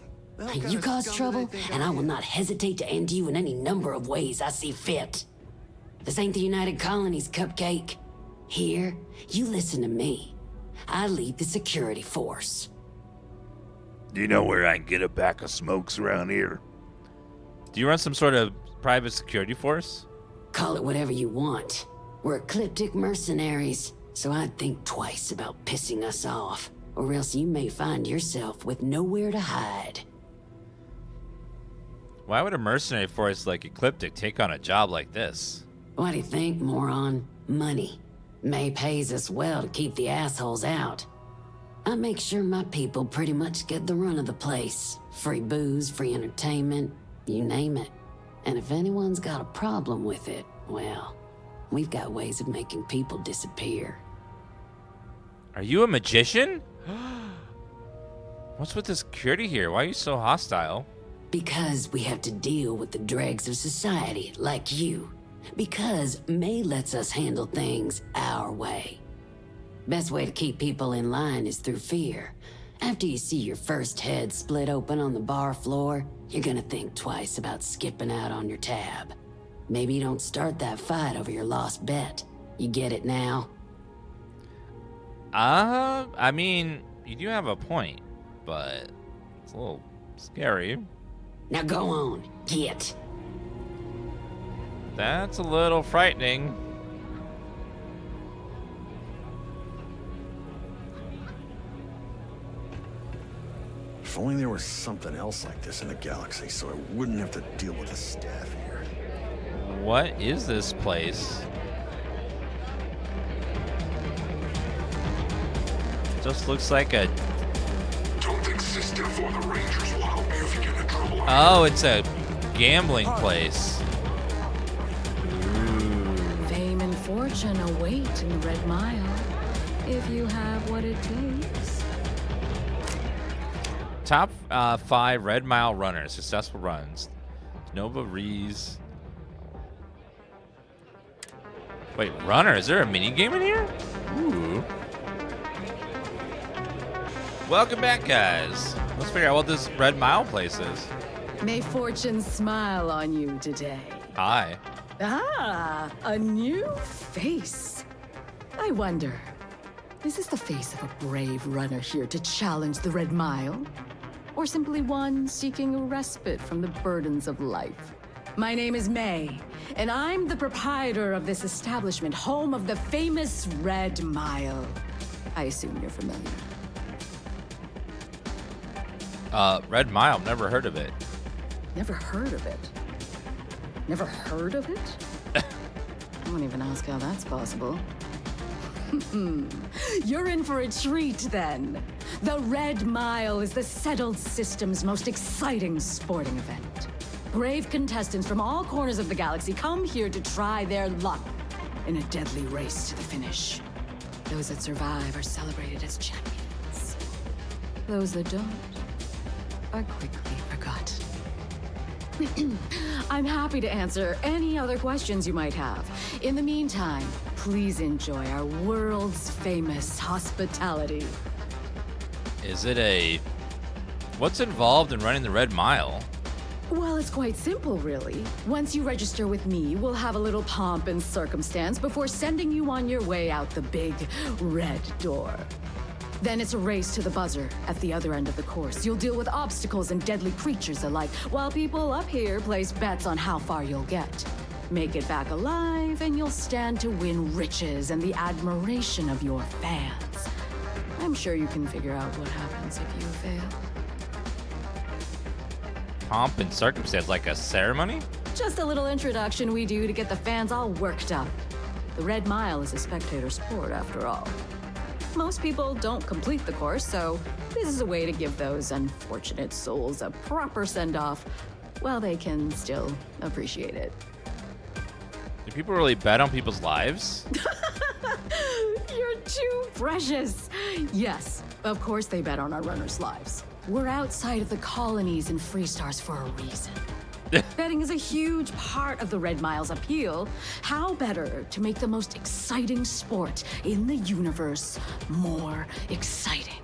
S14: You cause trouble, and I will not hesitate to end you in any number of ways I see fit. This ain't the United Colonies, Cupcake. Here, you listen to me. I lead the security force.
S1: Do you know where I can get a pack of smokes around here? Do you run some sort of private security force?
S14: Call it whatever you want. We're ecliptic mercenaries, so I'd think twice about pissing us off, or else you may find yourself with nowhere to hide.
S1: Why would a mercenary force like Ecliptic take on a job like this?
S14: What do you think, moron? Money. May pays us well to keep the assholes out. I make sure my people pretty much get the run of the place. Free booze, free entertainment, you name it. And if anyone's got a problem with it, well, we've got ways of making people disappear.
S1: Are you a magician? What's with the security here? Why are you so hostile?
S14: Because we have to deal with the dregs of society, like you. Because May lets us handle things our way. Best way to keep people in line is through fear. After you see your first head split open on the bar floor, you're gonna think twice about skipping out on your tab. Maybe you don't start that fight over your lost bet. You get it now?
S1: I mean, you do have a point, but it's a little scary.
S14: Now go on, get.
S1: That's a little frightening.
S2: If only there was something else like this in the galaxy, so I wouldn't have to deal with the staff here.
S1: What is this place? Just looks like a...
S8: Don't think System or the Rangers will help you if you get in trouble.
S1: Oh, it's a gambling place.
S16: Fame and fortune await in the Red Mile, if you have what it takes.
S1: Top 5 Red Mile runners, successful runs. Nova Rees. Wait, runner? Is there a mini game in here? Ooh. Welcome back, guys. Let's figure out what this Red Mile place is.
S16: May fortune smile on you today.
S1: Hi.
S16: Ah, a new face. I wonder, is this the face of a brave runner here to challenge the Red Mile? Or simply one seeking a respite from the burdens of life? My name is May, and I'm the proprietor of this establishment, home of the famous Red Mile. I assume you're familiar.
S1: Red Mile, never heard of it.
S16: Never heard of it? Never heard of it? I won't even ask how that's possible. You're in for a treat, then. The Red Mile is the settled system's most exciting sporting event. Brave contestants from all corners of the galaxy come here to try their luck in a deadly race to the finish. Those that survive are celebrated as champions. Those that don't are quickly forgotten. I'm happy to answer any other questions you might have. In the meantime, please enjoy our world's famous hospitality.
S1: Is it a... What's involved in running the Red Mile?
S16: Well, it's quite simple, really. Once you register with me, we'll have a little pomp and circumstance before sending you on your way out the big red door. Then it's a race to the buzzer at the other end of the course. You'll deal with obstacles and deadly creatures alike, while people up here place bets on how far you'll get. Make it back alive, and you'll stand to win riches and the admiration of your fans. I'm sure you can figure out what happens if you fail.
S1: Pomp and circumstance, like a ceremony?
S16: Just a little introduction we do to get the fans all worked up. The Red Mile is a spectator sport, after all. Most people don't complete the course, so this is a way to give those unfortunate souls a proper send-off while they can still appreciate it.
S1: Do people really bet on people's lives?
S16: You're too precious. Yes, of course they bet on our runners' lives. We're outside of the colonies and Freestars for a reason. Betting is a huge part of the Red Mile's appeal. How better to make the most exciting sport in the universe more exciting?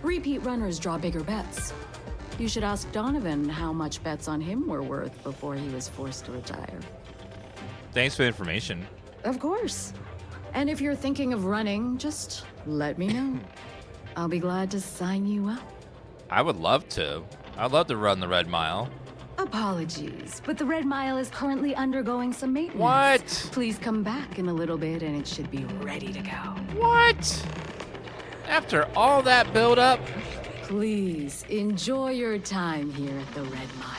S16: Repeat runners draw bigger bets. You should ask Donovan how much bets on him were worth before he was forced to retire.
S1: Thanks for the information.
S16: Of course. And if you're thinking of running, just let me know. I'll be glad to sign you up.
S1: I would love to. I'd love to run the Red Mile.
S16: Apologies, but the Red Mile is currently undergoing some maintenance.
S1: What?
S16: Please come back in a little bit and it should be ready to go.
S1: What? After all that build-up?
S16: Please, enjoy your time here at the Red Mile.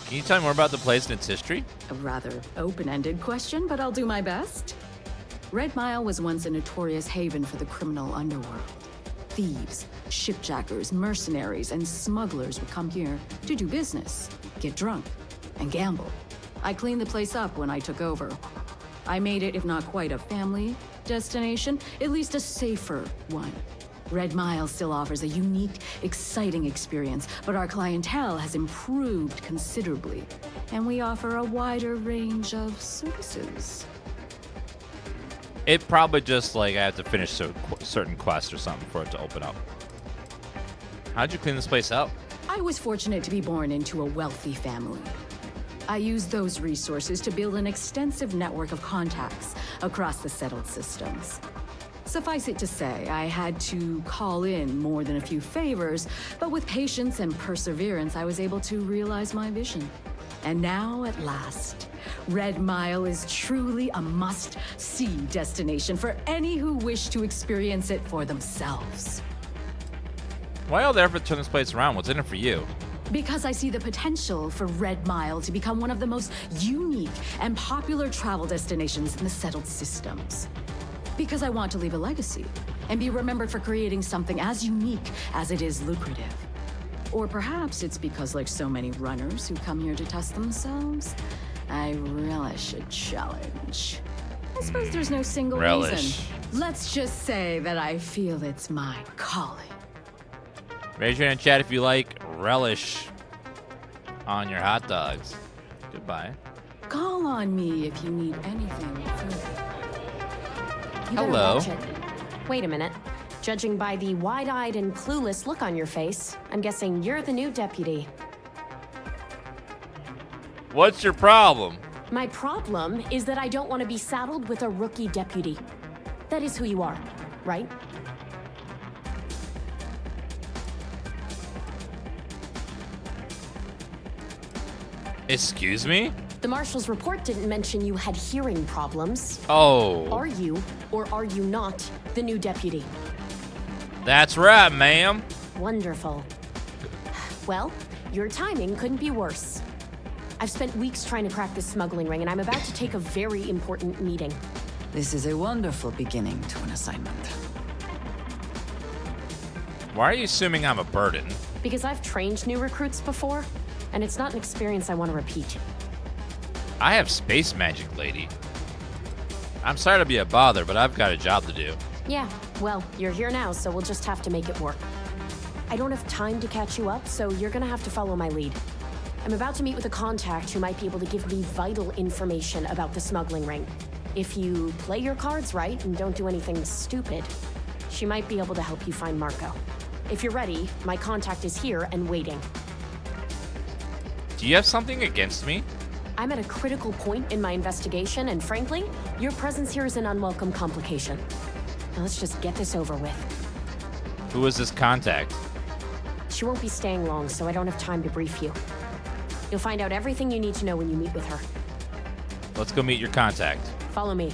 S1: Can you tell me more about the place and its history?
S16: A rather open-ended question, but I'll do my best. Red Mile was once a notorious haven for the criminal underworld. Thieves, shipjackers, mercenaries, and smugglers would come here to do business, get drunk, and gamble. I cleaned the place up when I took over. I made it, if not quite a family destination, at least a safer one. Red Mile still offers a unique, exciting experience, but our clientele has improved considerably, and we offer a wider range of services.
S1: It probably just like I have to finish a certain quest or something for it to open up. How'd you clean this place up?
S16: I was fortunate to be born into a wealthy family. I used those resources to build an extensive network of contacts across the settled systems. Suffice it to say, I had to call in more than a few favors, but with patience and perseverance, I was able to realize my vision. And now, at last, Red Mile is truly a must-see destination for any who wish to experience it for themselves.
S1: Why all the effort to turn this place around? What's in it for you?
S16: Because I see the potential for Red Mile to become one of the most unique and popular travel destinations in the settled systems. Because I want to leave a legacy and be remembered for creating something as unique as it is lucrative. Or perhaps it's because, like so many runners who come here to test themselves, I relish a challenge. I suppose there's no single reason. Let's just say that I feel it's my calling.
S1: Raise your hand in chat if you like relish on your hot dogs. Goodbye.
S16: Call on me if you need anything further.
S1: Hello.
S13: Wait a minute. Judging by the wide-eyed and clueless look on your face, I'm guessing you're the new deputy.
S1: What's your problem?
S13: My problem is that I don't want to be saddled with a rookie deputy. That is who you are, right?
S1: Excuse me?
S13: The marshal's report didn't mention you had hearing problems.
S1: Oh.
S13: Are you, or are you not, the new deputy?
S1: That's right, ma'am.
S13: Wonderful. Well, your timing couldn't be worse. I've spent weeks trying to crack this smuggling ring, and I'm about to take a very important meeting.
S15: This is a wonderful beginning to an assignment.
S1: Why are you assuming I'm a burden?
S13: Because I've trained new recruits before, and it's not an experience I want to repeat.
S1: I have space magic, lady. I'm sorry to be a bother, but I've got a job to do.
S13: Yeah, well, you're here now, so we'll just have to make it work. I don't have time to catch you up, so you're gonna have to follow my lead. I'm about to meet with a contact who might be able to give me vital information about the smuggling ring. If you play your cards right and don't do anything stupid, she might be able to help you find Marco. If you're ready, my contact is here and waiting.
S1: Do you have something against me?
S13: I'm at a critical point in my investigation, and frankly, your presence here is an unwelcome complication. Now let's just get this over with.
S1: Who is this contact?
S13: She won't be staying long, so I don't have time to brief you. You'll find out everything you need to know when you meet with her.
S1: Let's go meet your contact.
S13: Follow me.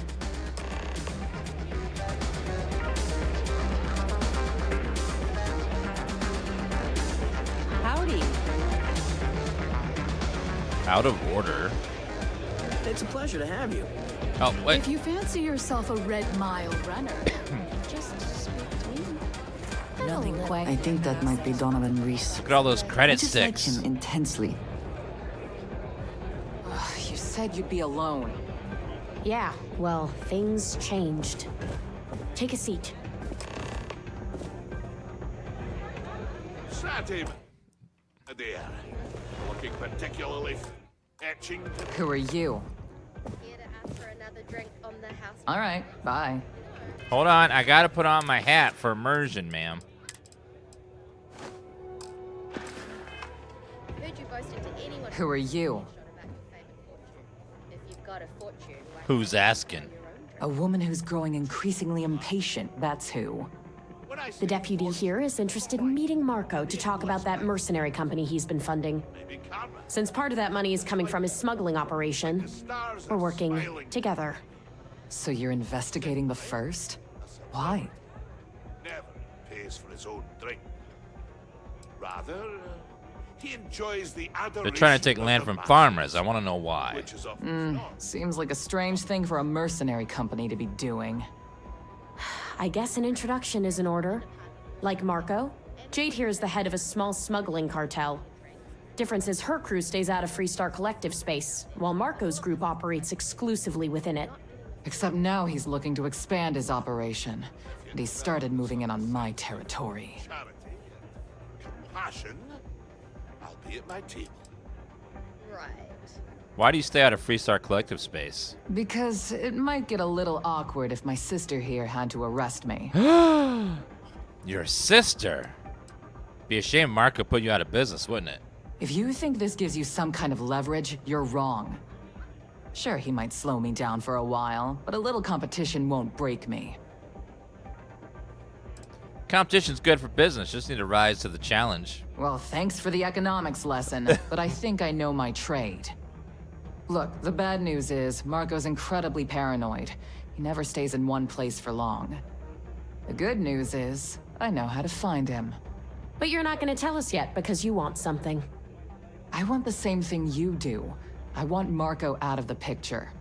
S18: Howdy.
S1: Out of order.
S18: It's a pleasure to have you.
S1: Oh, wait.
S16: If you fancy yourself a Red Mile runner, just speak to me.
S15: Nothing quite. I think that might be Donovan Reese.
S1: Look at all those credit
S15: I just
S1: sticks.
S15: like him intensely.
S18: You said you'd be alone.
S13: Yeah, well, things changed. Take a seat.
S19: Sat him. There. Looking particularly etching.
S18: Who are you? All right, bye.
S1: Hold on, I gotta put on my hat for immersion, ma'am.
S18: Who are you?
S1: Who's asking?
S18: A woman who's growing increasingly impatient, that's who.
S13: The deputy here is interested in meeting Marco to talk about that mercenary company he's been funding. Since part of that money is coming from his smuggling operation, we're working together.
S18: So you're investigating the first? Why?
S19: Never pays for his own drink. Rather, he enjoys the adoration.
S1: They're trying to take land from farmers. I want to know why.
S18: Seems like a strange thing for a mercenary company to be doing.
S13: I guess an introduction is in order. Like Marco, Jade here is the head of a small smuggling cartel. Difference is her crew stays out of Freestar Collective space, while Marco's group operates exclusively within it.
S18: Except now he's looking to expand his operation. And he started moving in on my territory.
S19: Compassion. I'll be at my table.
S16: Right.
S1: Why do you stay out of Freestar Collective space?
S18: Because it might get a little awkward if my sister here had to arrest me.
S1: Your sister? Be a shame Marco put you out of business, wouldn't it?
S18: If you think this gives you some kind of leverage, you're wrong. Sure, he might slow me down for a while, but a little competition won't break me.
S1: Competition's good for business. Just need to rise to the challenge.
S18: Well, thanks for the economics lesson, but I think I know my trade. Look, the bad news is Marco's incredibly paranoid. He never stays in one place for long. The good news is I know how to find him.
S13: But you're not going to tell us yet because you want something.
S18: I want the same thing you do. I want Marco out of the picture.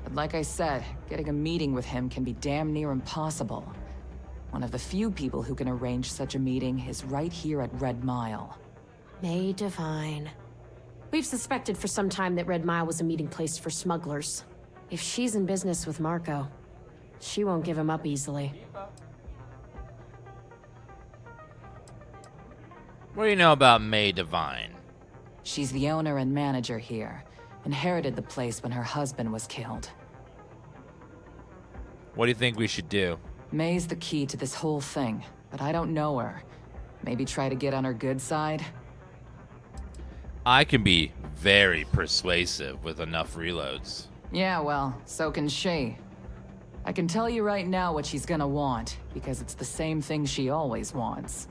S18: But like I said, getting a meeting with him can be damn near impossible. One of the few people who can arrange such a meeting is right here at Red Mile.
S13: May Divine. We've suspected for some time that Red Mile was a meeting place for smugglers. If she's in business with Marco, she won't give him up easily.
S1: What do you know about May Divine?
S18: She's the owner and manager here. Inherited the place when her husband was killed.
S1: What do you think we should do?
S18: May's the key to this whole thing, but I don't know her. Maybe try to get on her good side?
S1: I can be very persuasive with enough reloads.
S18: Yeah, well, so can she. I can tell you right now what she's gonna want, because it's the same thing she always wants.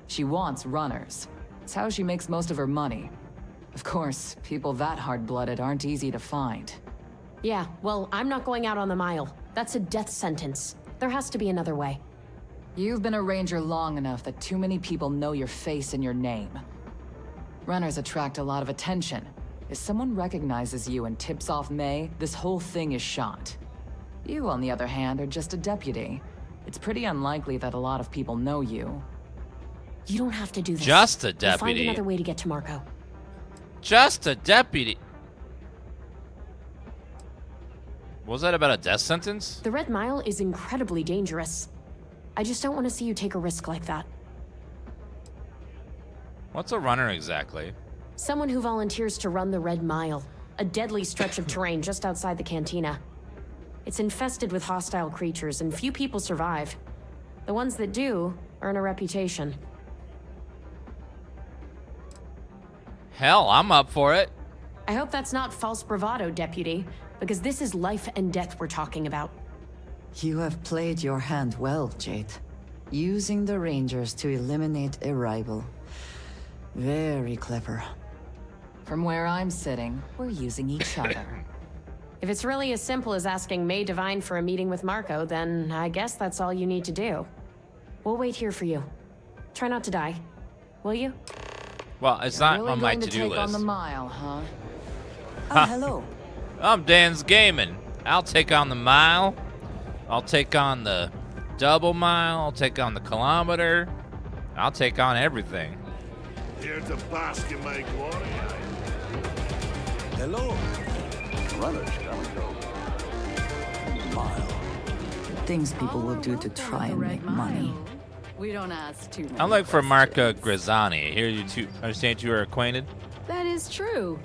S18: She wants runners. It's how she makes most of her money. Of course, people that hard-blooded aren't easy to find.
S13: Yeah, well, I'm not going out on the mile. That's a death sentence. There has to be another way.
S18: You've been a ranger long enough that too many people know your face and your name. Runners attract a lot of attention. If someone recognizes you and tips off May, this whole thing is shot. You, on the other hand, are just a deputy. It's pretty unlikely that a lot of people know you.
S13: You don't have to do this.
S1: Just a
S13: We'll
S1: deputy.
S13: find another way to get to Marco.
S1: Just a deputy. What was that about a death sentence?
S13: The Red Mile is incredibly dangerous. I just don't want to see you take a risk like that.
S1: What's a runner exactly?
S13: Someone who volunteers to run the Red Mile, a deadly stretch of terrain just outside the cantina. It's infested with hostile creatures, and few people survive. The ones that do earn a reputation.
S1: Hell, I'm up for it.
S13: I hope that's not false bravado, Deputy, because this is life and death we're talking about.
S15: You have played your hand well, Jade. Using the Rangers to eliminate a rival. Very clever.
S18: From where I'm sitting, we're using each other.
S13: If it's really as simple as asking May Divine for a meeting with Marco, then I guess that's all you need to do. We'll wait here for you. Try not to die. Will you?
S1: Well, it's not on my to-do
S18: Take
S1: list.
S18: on the mile, huh?
S15: Oh, hello.
S1: I'm DansGaming. I'll take on the mile. I'll take on the double mile. I'll take on the kilometer. I'll take on everything.
S19: Here to bask in my glory.
S2: Hello.
S10: Runners come and go.
S15: Mile. Things people will do to try and make money.
S16: We don't ask too many.
S1: I'm looking for Marco Grizzani. Here, you two. Understand you are acquainted.
S16: That is true.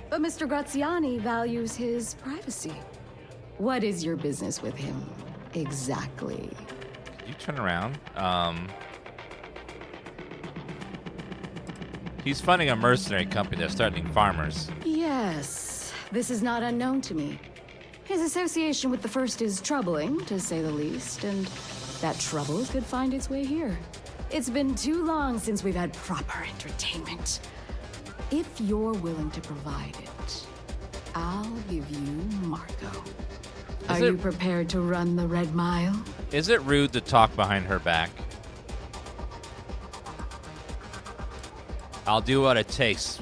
S16: But Mr. Graziani values his privacy. What is your business with him exactly?
S1: Could you turn around? He's funding a mercenary company that's starting farmers.
S16: Yes, this is not unknown to me. His association with the First is troubling, to say the least, and that trouble could find its way here. It's been too long since we've had proper entertainment. If you're willing to provide it, I'll give you Marco. Are you prepared to run the Red Mile?
S1: Is it rude to talk behind her back? I'll do what it takes.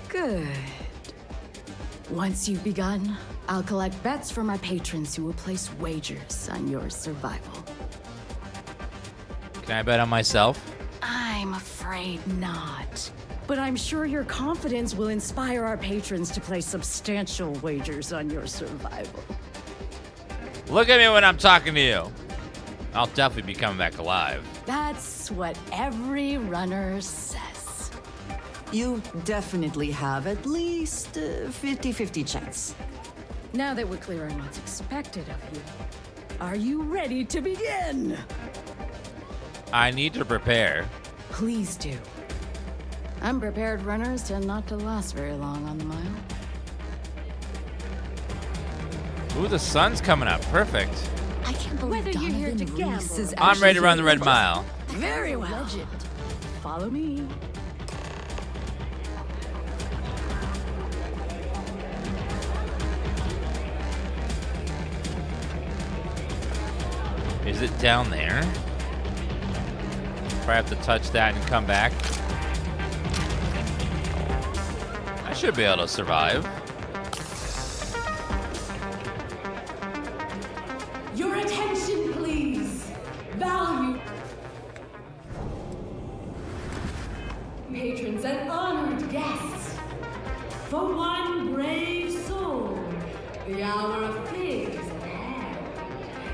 S16: Good. Once you've begun, I'll collect bets from my patrons who will place wagers on your survival.
S1: Can I bet on myself?
S16: I'm afraid not. But I'm sure your confidence will inspire our patrons to place substantial wagers on your survival.
S1: Look at me when I'm talking to you. I'll definitely be coming back alive.
S16: That's what every runner says.
S15: You definitely have at least 50-50 chance.
S16: Now that we're clear on what's expected of you, are you ready to begin?
S1: I need to prepare.
S16: Please do. Unprepared runners tend not to last very long on the mile.
S1: Ooh, the sun's coming up. Perfect.
S16: I can't believe
S12: Whether you're here to gamble.
S1: I'm ready to run the Red Mile.
S16: Very well. Follow me.
S1: Is it down there? If I have to touch that and come back. I should be able to survive.
S3: Your attention, please. Value. Patrons and honored guests. For one brave soul, the hour of figs at hand.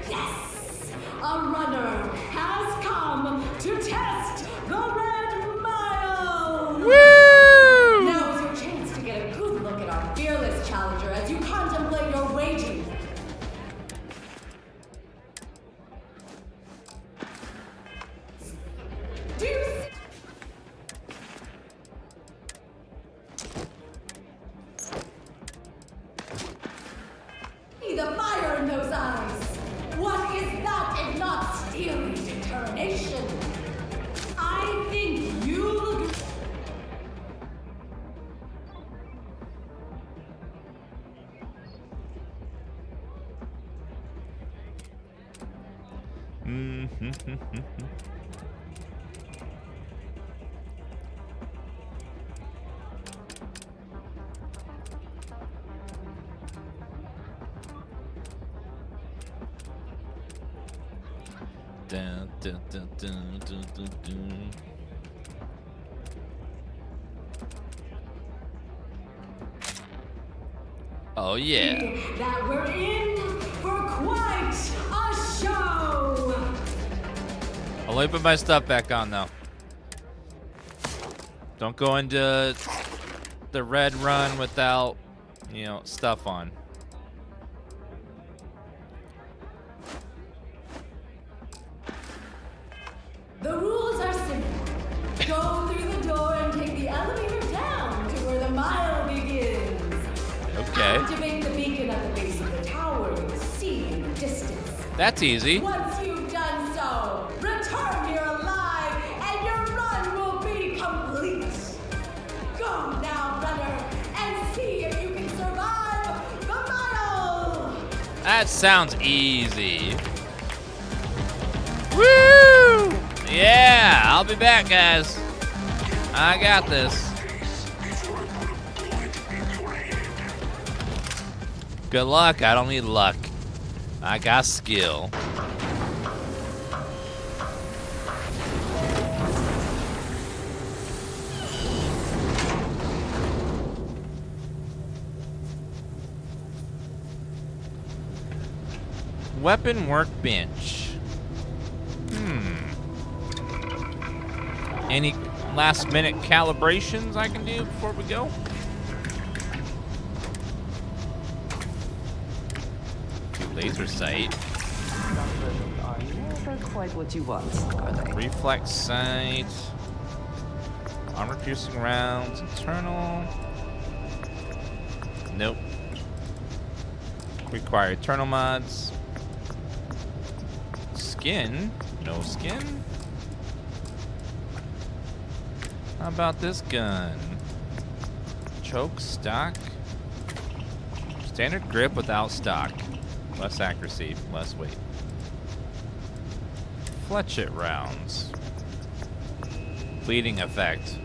S3: Yes, a runner has come to test the Red Mile.
S1: Woo!
S3: Now is your chance to get a good look at our fearless challenger as you contemplate your waging.
S1: Dun, dun, dun, dun, dun, dun, dun. Oh yeah.
S16: That we're in for quite a show.
S1: I'll put my stuff back on though. Don't go into the red run without, you know, stuff on.
S16: The rules are simple. Go through the door and take the elevator down to where the mile begins.
S1: Okay.
S16: Activate the beacon at the base of the tower you see in the distance.
S1: That's easy.
S16: Once you've done so, return here alive and your run will be complete. Go now, runner, and see if you can survive the mile.
S1: That sounds easy. Woo! Yeah, I'll be back, guys. I got this. Good luck. I don't need luck. I got skill. Weapon workbench. Any last minute calibrations I can do before we go? Laser sight.
S15: Are never quite what you want, are they?
S1: Reflex sight. Armor piercing rounds. Internal. Nope. Require eternal mods. Skin. No skin. How about this gun? Choke, stock. Standard grip without stock. Less accuracy, less weight. Fletchet rounds. Bleeding effect.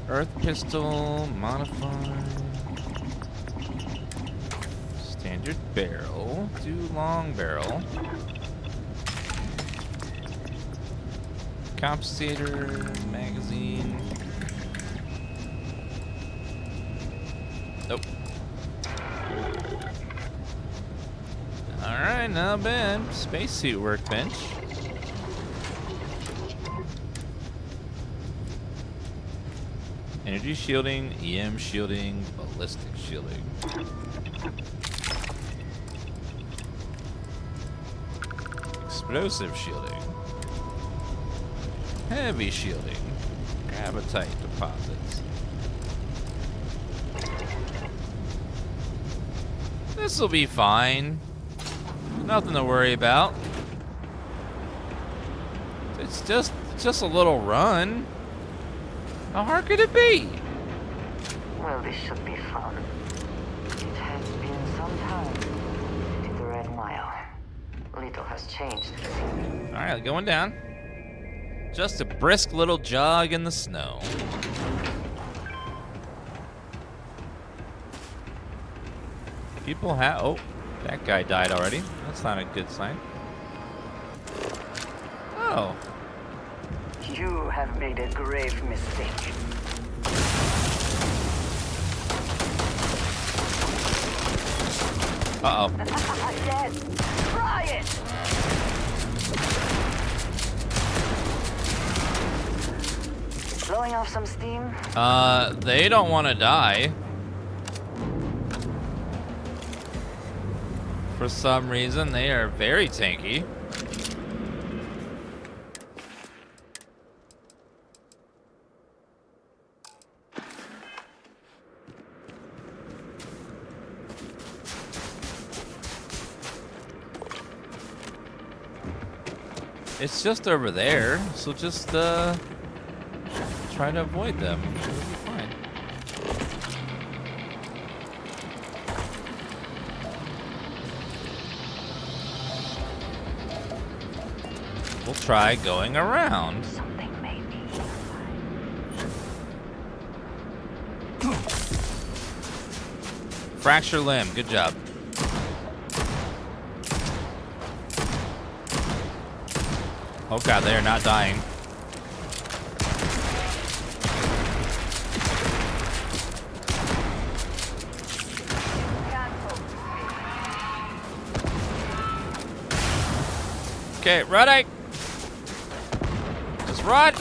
S1: Earth pistol, modified. Standard barrel, do long barrel. Compensator, magazine. Nope. Alright, not bad. Spacesuit workbench. Energy shielding, EM shielding, ballistic shielding. Explosive shielding. Heavy shielding. Gravitite deposits. This'll be fine. Nothing to worry about. It's just a little run. How hard could it be?
S14: Well, this should be fun. It has been some time since we did the Red Mile. Little has changed.
S1: Alright, going down. Just a brisk little jog in the snow. People have... Oh, that guy died already. That's not a good sign. Oh.
S14: You have made a grave mistake.
S1: Uh-oh.
S14: Yes, try it! Blowing off some steam?
S1: They don't want to die. For some reason, they are very tanky. It's just over there, so just try to avoid them. It'll be fine. try going around. Fracture limb. Good job. Oh god, they are not dying. Okay, running. Just run.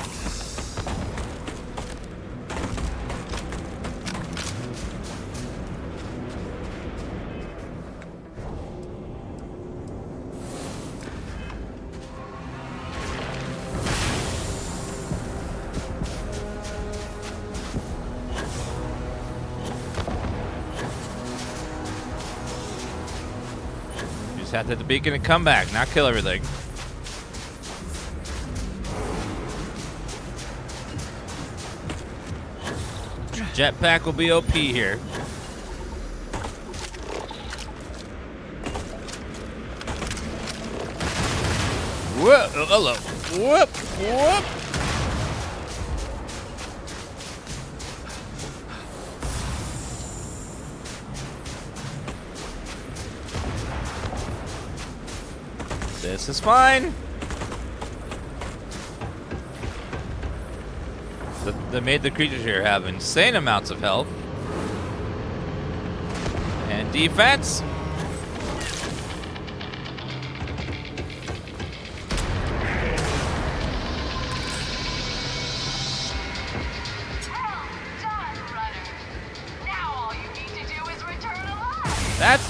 S1: You just have to hit the beacon and come back, not kill everything. Jetpack will be OP here. Whoop! Hello. Whoop! Whoop! This is fine. That made the creatures here have insane amounts of health and defense.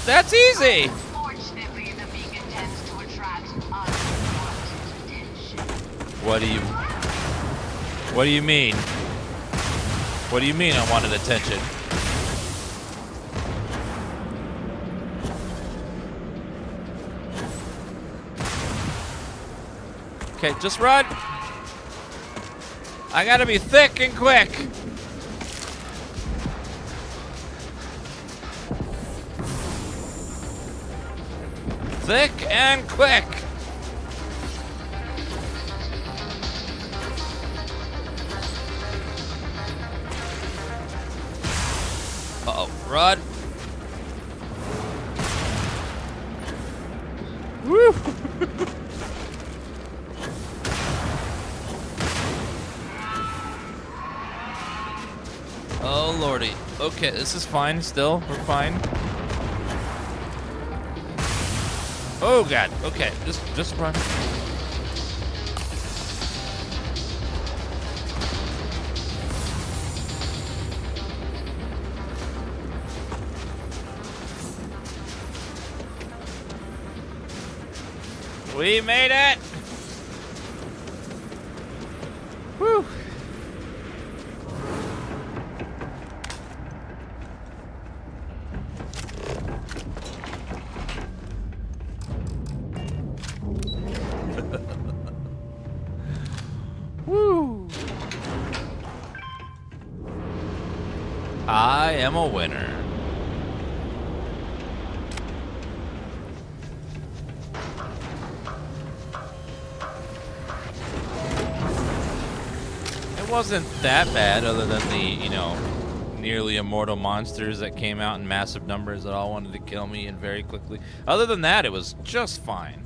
S1: That's easy.
S23: Unfortunately, the beacon tends to attract unwanted attention.
S1: What do you mean? What do you mean unwanted attention? Okay, just run. I gotta be thick and quick. Thick and quick. Uh-oh, run. Woo! Oh, lordy. Okay, this is fine still. We're fine. Oh, God. Okay, just run. We made it! Woo! Woo! I am a winner. It wasn't that bad, other than the, you know, nearly immortal monsters that came out in massive numbers that all wanted to kill me and very quickly. Other than that, it was just fine.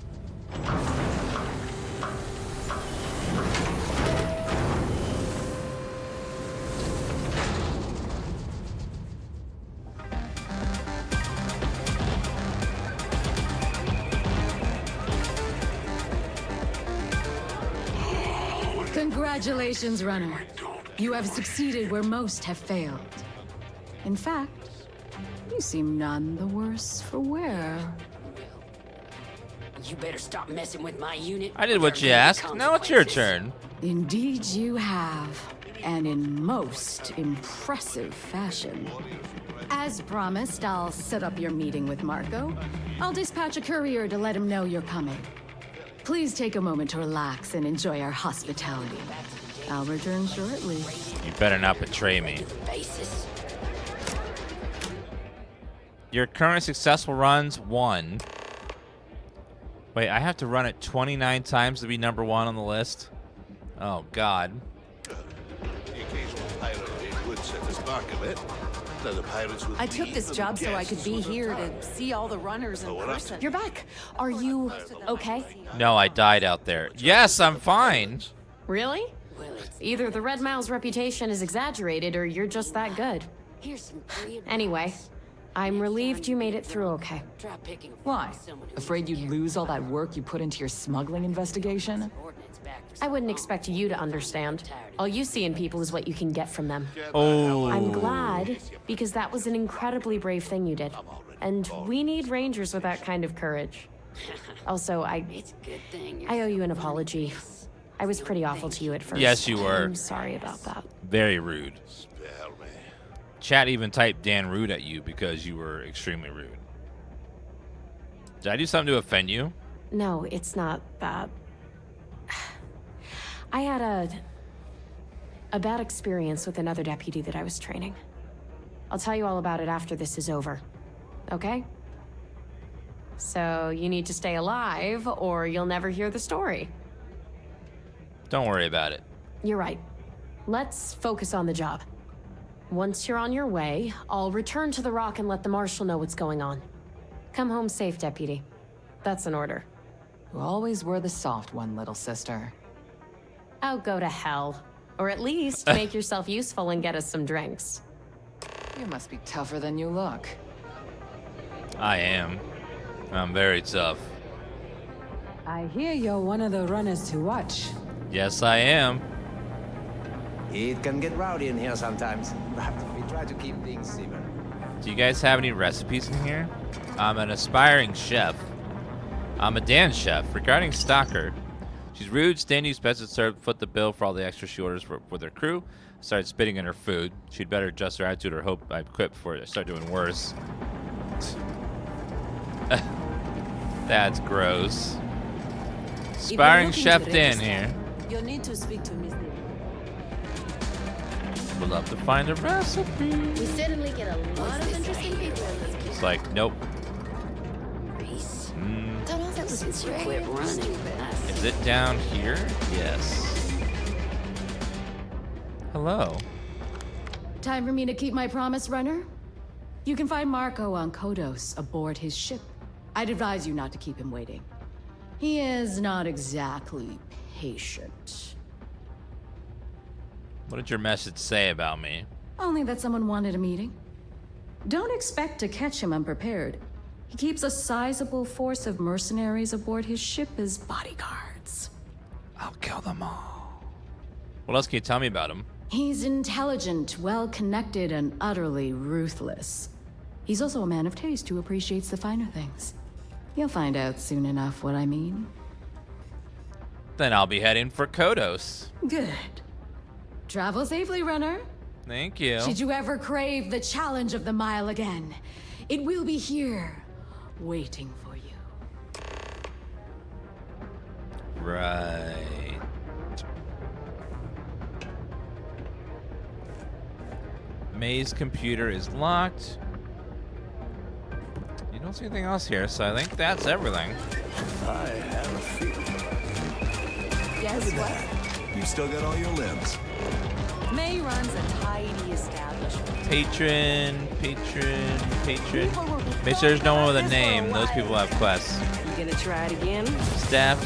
S16: Congratulations, runner. You have succeeded where most have failed. In fact, you seem none the worse for wear.
S14: You better stop messing with my unit.
S1: I did what you asked. Now it's your turn.
S16: Indeed you have, and in most impressive fashion. As promised, I'll set up your meeting with Marco. I'll dispatch a courier to let him know you're coming. Please take a moment to relax and enjoy our hospitality. I'll return shortly.
S1: You better not betray me. Your current successful runs, 1. Wait, I have to run it 29 times to be number 1 on the list? Oh, God.
S19: The occasional pirate raid would set us back a bit. Now the pirates would
S16: I took
S19: leave
S16: this
S19: and
S16: job
S19: the
S16: so I could
S19: guests
S16: be
S19: would
S16: here
S19: return.
S16: to see all the runners in
S19: Oh, well,
S16: person. You're back. Are you okay?
S1: No, I died out there. Yes, I'm fine.
S13: Really? Either the Red Mile's reputation is exaggerated or you're just that good. Anyway, I'm relieved you made it through okay.
S18: Why? Afraid you'd lose all that work you put into your smuggling investigation?
S13: I wouldn't expect you to understand. All you see in people is what you can get from them.
S1: Oh.
S13: I'm glad, because that was an incredibly brave thing you did. And we need rangers with that kind of courage. Also, I owe you an apology. I was pretty awful to you at first.
S1: Yes, you were.
S13: I'm sorry about that.
S1: Very rude. Chat even typed Dan rude at you because you were extremely rude. Did I do something to offend you?
S13: No, it's not that. I had a bad experience with another deputy that I was training. I'll tell you all about it after this is over. Okay? So you need to stay alive or you'll never hear the story.
S1: Don't worry about it.
S13: You're right. Let's focus on the job. Once you're on your way, I'll return to the Rock and let the Marshal know what's going on. Come home safe, Deputy. That's an order.
S18: You always were the soft one, little sister.
S13: Oh, go to hell. Or at least make yourself useful and get us some drinks.
S18: You must be tougher than you look.
S1: I am. I'm very tough.
S9: I hear you're one of the runners to watch.
S1: Yes, I am.
S21: It can get rowdy in here sometimes, but we try to keep things even.
S1: Do you guys have any recipes in here? I'm an aspiring chef. I'm a dance chef. Regarding Stalker, she's rude, stingy, expensive served, foot the bill for all the extra she orders for their crew. Started spitting in her food. She'd better adjust her attitude or hope I quit before I start doing worse. That's gross. Aspiring chef Dan here.
S9: You'll need to speak to Miss.
S1: Would love to find a recipe.
S22: We certainly get a lot of interesting people.
S1: It's like, nope.
S22: Don't know if that was
S14: Quit running.
S1: Is it down here? Yes. Hello.
S16: Time for me to keep my promise, runner? You can find Marco on Kodos aboard his ship. I'd advise you not to keep him waiting. He is not exactly patient.
S1: What did your message say about me?
S16: Only that someone wanted a meeting. Don't expect to catch him unprepared. He keeps a sizable force of mercenaries aboard his ship as bodyguards.
S1: I'll kill them all. What else can you tell me about him?
S16: He's intelligent, well-connected, and utterly ruthless. He's also a man of taste who appreciates the finer things. You'll find out soon enough what I mean.
S1: Then I'll be heading for Kodos.
S16: Good. Travel safely, runner.
S1: Thank you.
S16: Should you ever crave the challenge of the mile again, it will be here, waiting for you.
S1: Right. May's computer is locked. You don't see anything else here, so I think that's everything.
S2: I have a feeling.
S16: Guess what?
S2: You've still got all your limbs.
S16: May runs a tidy establishment.
S1: Patron. Make sure there's no one with a name. Those people have quests.
S16: You gonna try it again?
S1: Staff.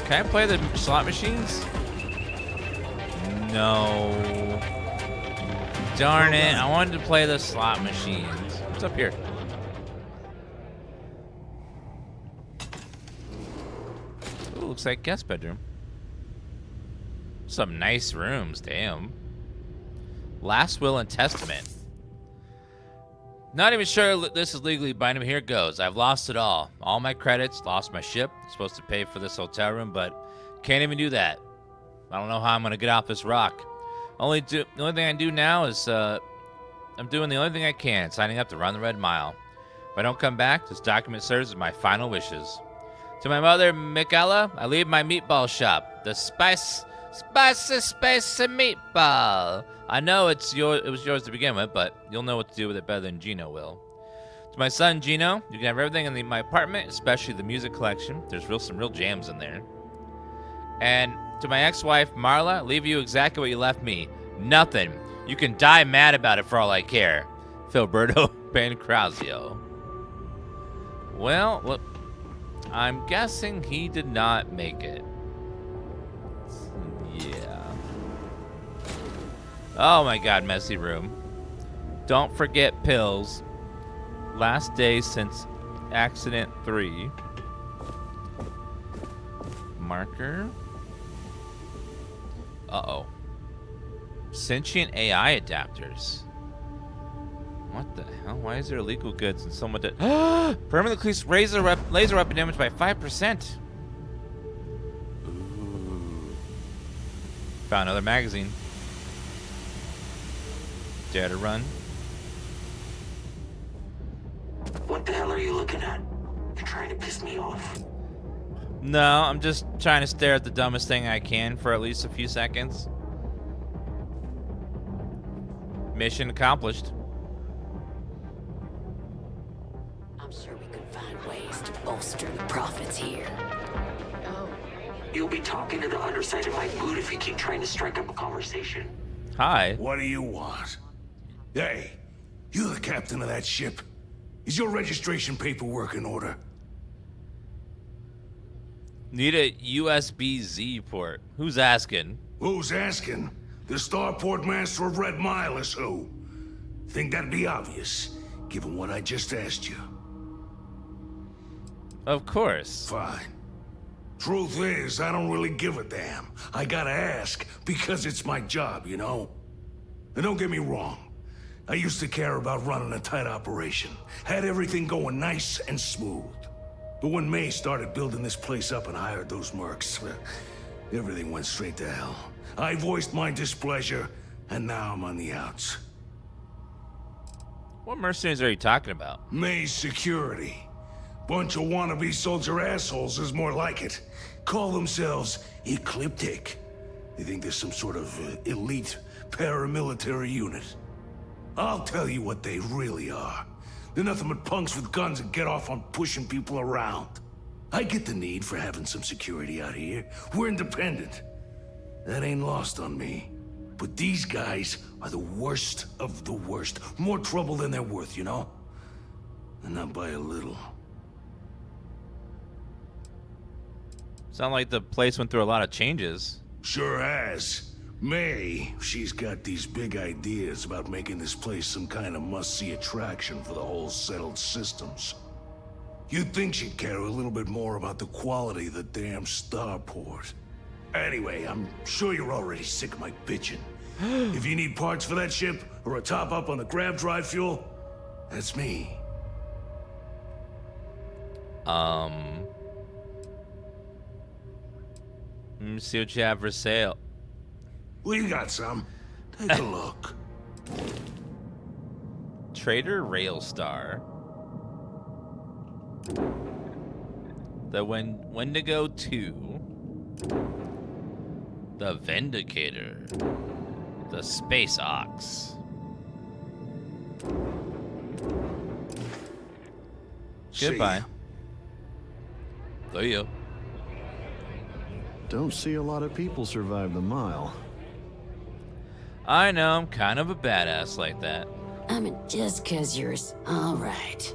S1: Can I play the slot machines? No. Darn it. I wanted to play the slot machines. What's up here? Ooh, looks like guest bedroom. Some nice rooms, damn. Last will and testament. Not even sure this is legally binding. Here it goes. I've lost it all. All my credits, lost my ship. I'm supposed to pay for this hotel room, but can't even do that. I don't know how I'm gonna get off this rock. The only thing I do now is I'm doing the only thing I can, signing up to run the Red Mile. If I don't come back, this document serves as my final wishes. To my mother, Michaela, I leave my meatball shop. The spicy meatball. I know it was yours to begin with, but you'll know what to do with it better than Gino will. To my son Gino, you can have everything in my apartment, especially the music collection. There's some real jams in there. And to my ex-wife Marla, leave you exactly what you left me. Nothing. You can die mad about it for all I care. Filberto Pancrazio. Well, look, I'm guessing he did not make it. Yeah. Oh my god, messy room. Don't forget pills. Last day since accident 3. Marker. Uh-oh. Sentient AI adapters. What the hell? Why is there illegal goods and someone did permanently increase laser weapon damage by 5%? Ooh. Found another magazine. Dare to run?
S8: What the hell are you looking at? You're trying to piss me off.
S1: No, I'm just trying to stare at the dumbest thing I can for at least a few seconds. Mission accomplished.
S14: I'm sure we could find ways to bolster the profits here.
S16: Oh.
S8: You'll be talking to the underside of my boot if you keep trying to strike up a conversation.
S1: Hi.
S6: What do you want? Hey, you the captain of that ship? Is your registration paperwork in order?
S1: Need a USB-Z port. Who's asking?
S6: Who's asking? The starport master of Red Mile is who? Think that'd be obvious, given what I just asked you.
S1: Of course.
S6: Fine. Truth is, I don't really give a damn. I gotta ask, because it's my job, you know? And don't get me wrong. I used to care about running a tight operation. Had everything going nice and smooth. But when May started building this place up and hired those mercs, everything went straight to hell. I voiced my displeasure, and now I'm on the outs.
S1: What mercenaries are you talking about?
S6: May's security. Bunch of wannabe soldier assholes is more like it. Call themselves Ecliptic. They think they're some sort of elite paramilitary unit. I'll tell you what they really are. They're nothing but punks with guns that get off on pushing people around. I get the need for having some security out here. We're independent. That ain't lost on me. But these guys are the worst of the worst. More trouble than they're worth, you know? And not by a little.
S1: Sound like the place went through a lot of changes.
S6: Sure has. May, she's got these big ideas about making this place some kind of must-see attraction for the whole settled systems. You'd think she'd care a little bit more about the quality of the damn starport. Anyway, I'm sure you're already sick of my bitching. If you need parts for that ship, or a top-up on the grab drive fuel, that's me.
S1: Let me see what you have for sale.
S6: We got some. Take a look.
S1: Trader Railstar. The Wendigo 2. The Vindicator. The Space Ox. Goodbye. See ya.
S17: Don't see a lot of people survive the mile.
S1: I know, I'm kind of a badass like that.
S14: I mean, just 'cause you're all right.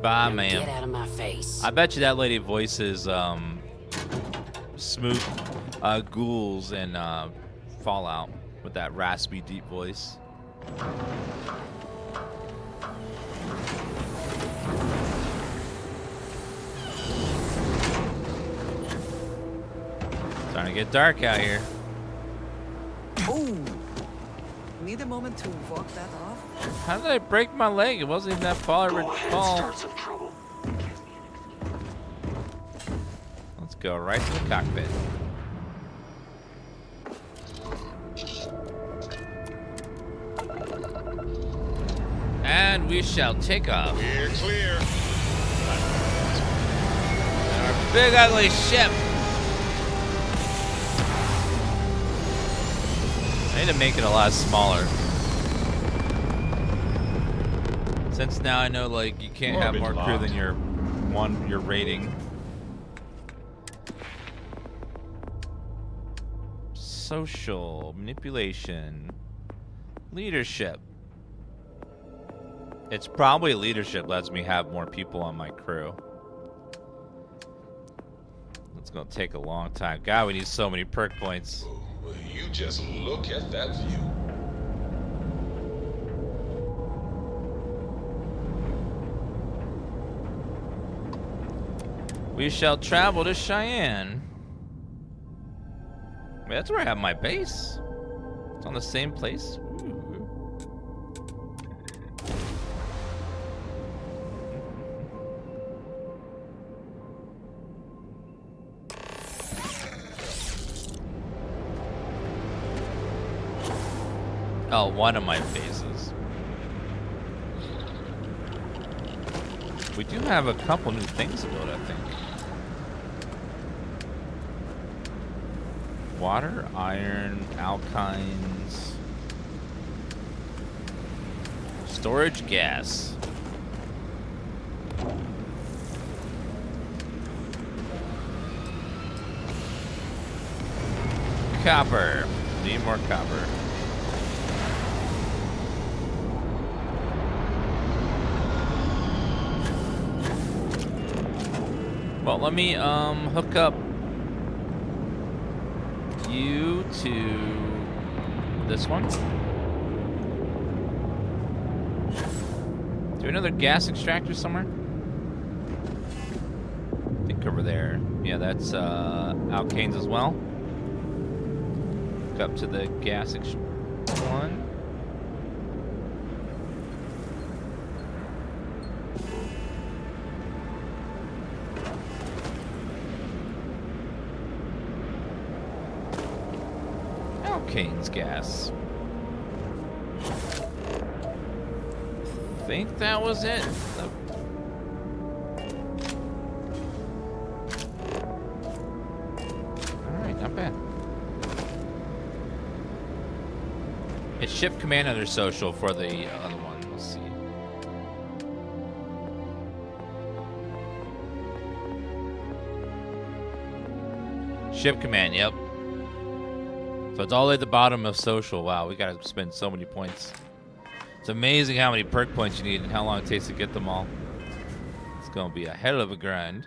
S1: Bye,
S14: Now
S1: ma'am.
S14: Get out of my face.
S1: I bet you that lady voices smooth ghouls in Fallout with that raspy, deep voice. Starting to get dark out here.
S20: Oh! Need a moment to walk that off?
S1: How did I break my leg? It wasn't even that far. Let's go right to the cockpit. And we shall take off.
S5: We're clear.
S1: Our big ugly ship. I need to make it a lot smaller. Since now I know, like, you can't have more crew than your rating. Social manipulation, leadership. It's probably leadership lets me have more people on my crew. It's gonna take a long time. God, we need so many perk points.
S5: Well, you just look at that view.
S1: We shall travel to Cheyenne. Wait, that's where I have my base. It's on the same place. Ooh. Oh, one of my bases. We do have a couple new things to build, I think. Water, iron, alkynes, storage gas. Copper. Need more copper. Well, let me hook up you to this one. Do another gas extractor somewhere? I think over there. Yeah, that's alkanes as well. Hook up to the gas one. Alkanes gas. Think that was it. Alright, not bad. It's ship command under social for the other one. Let's see. Ship command, yep. So it's all at the bottom of social. Wow, we gotta spend so many points. It's amazing how many perk points you need and how long it takes to get them all. It's gonna be a hell of a grind.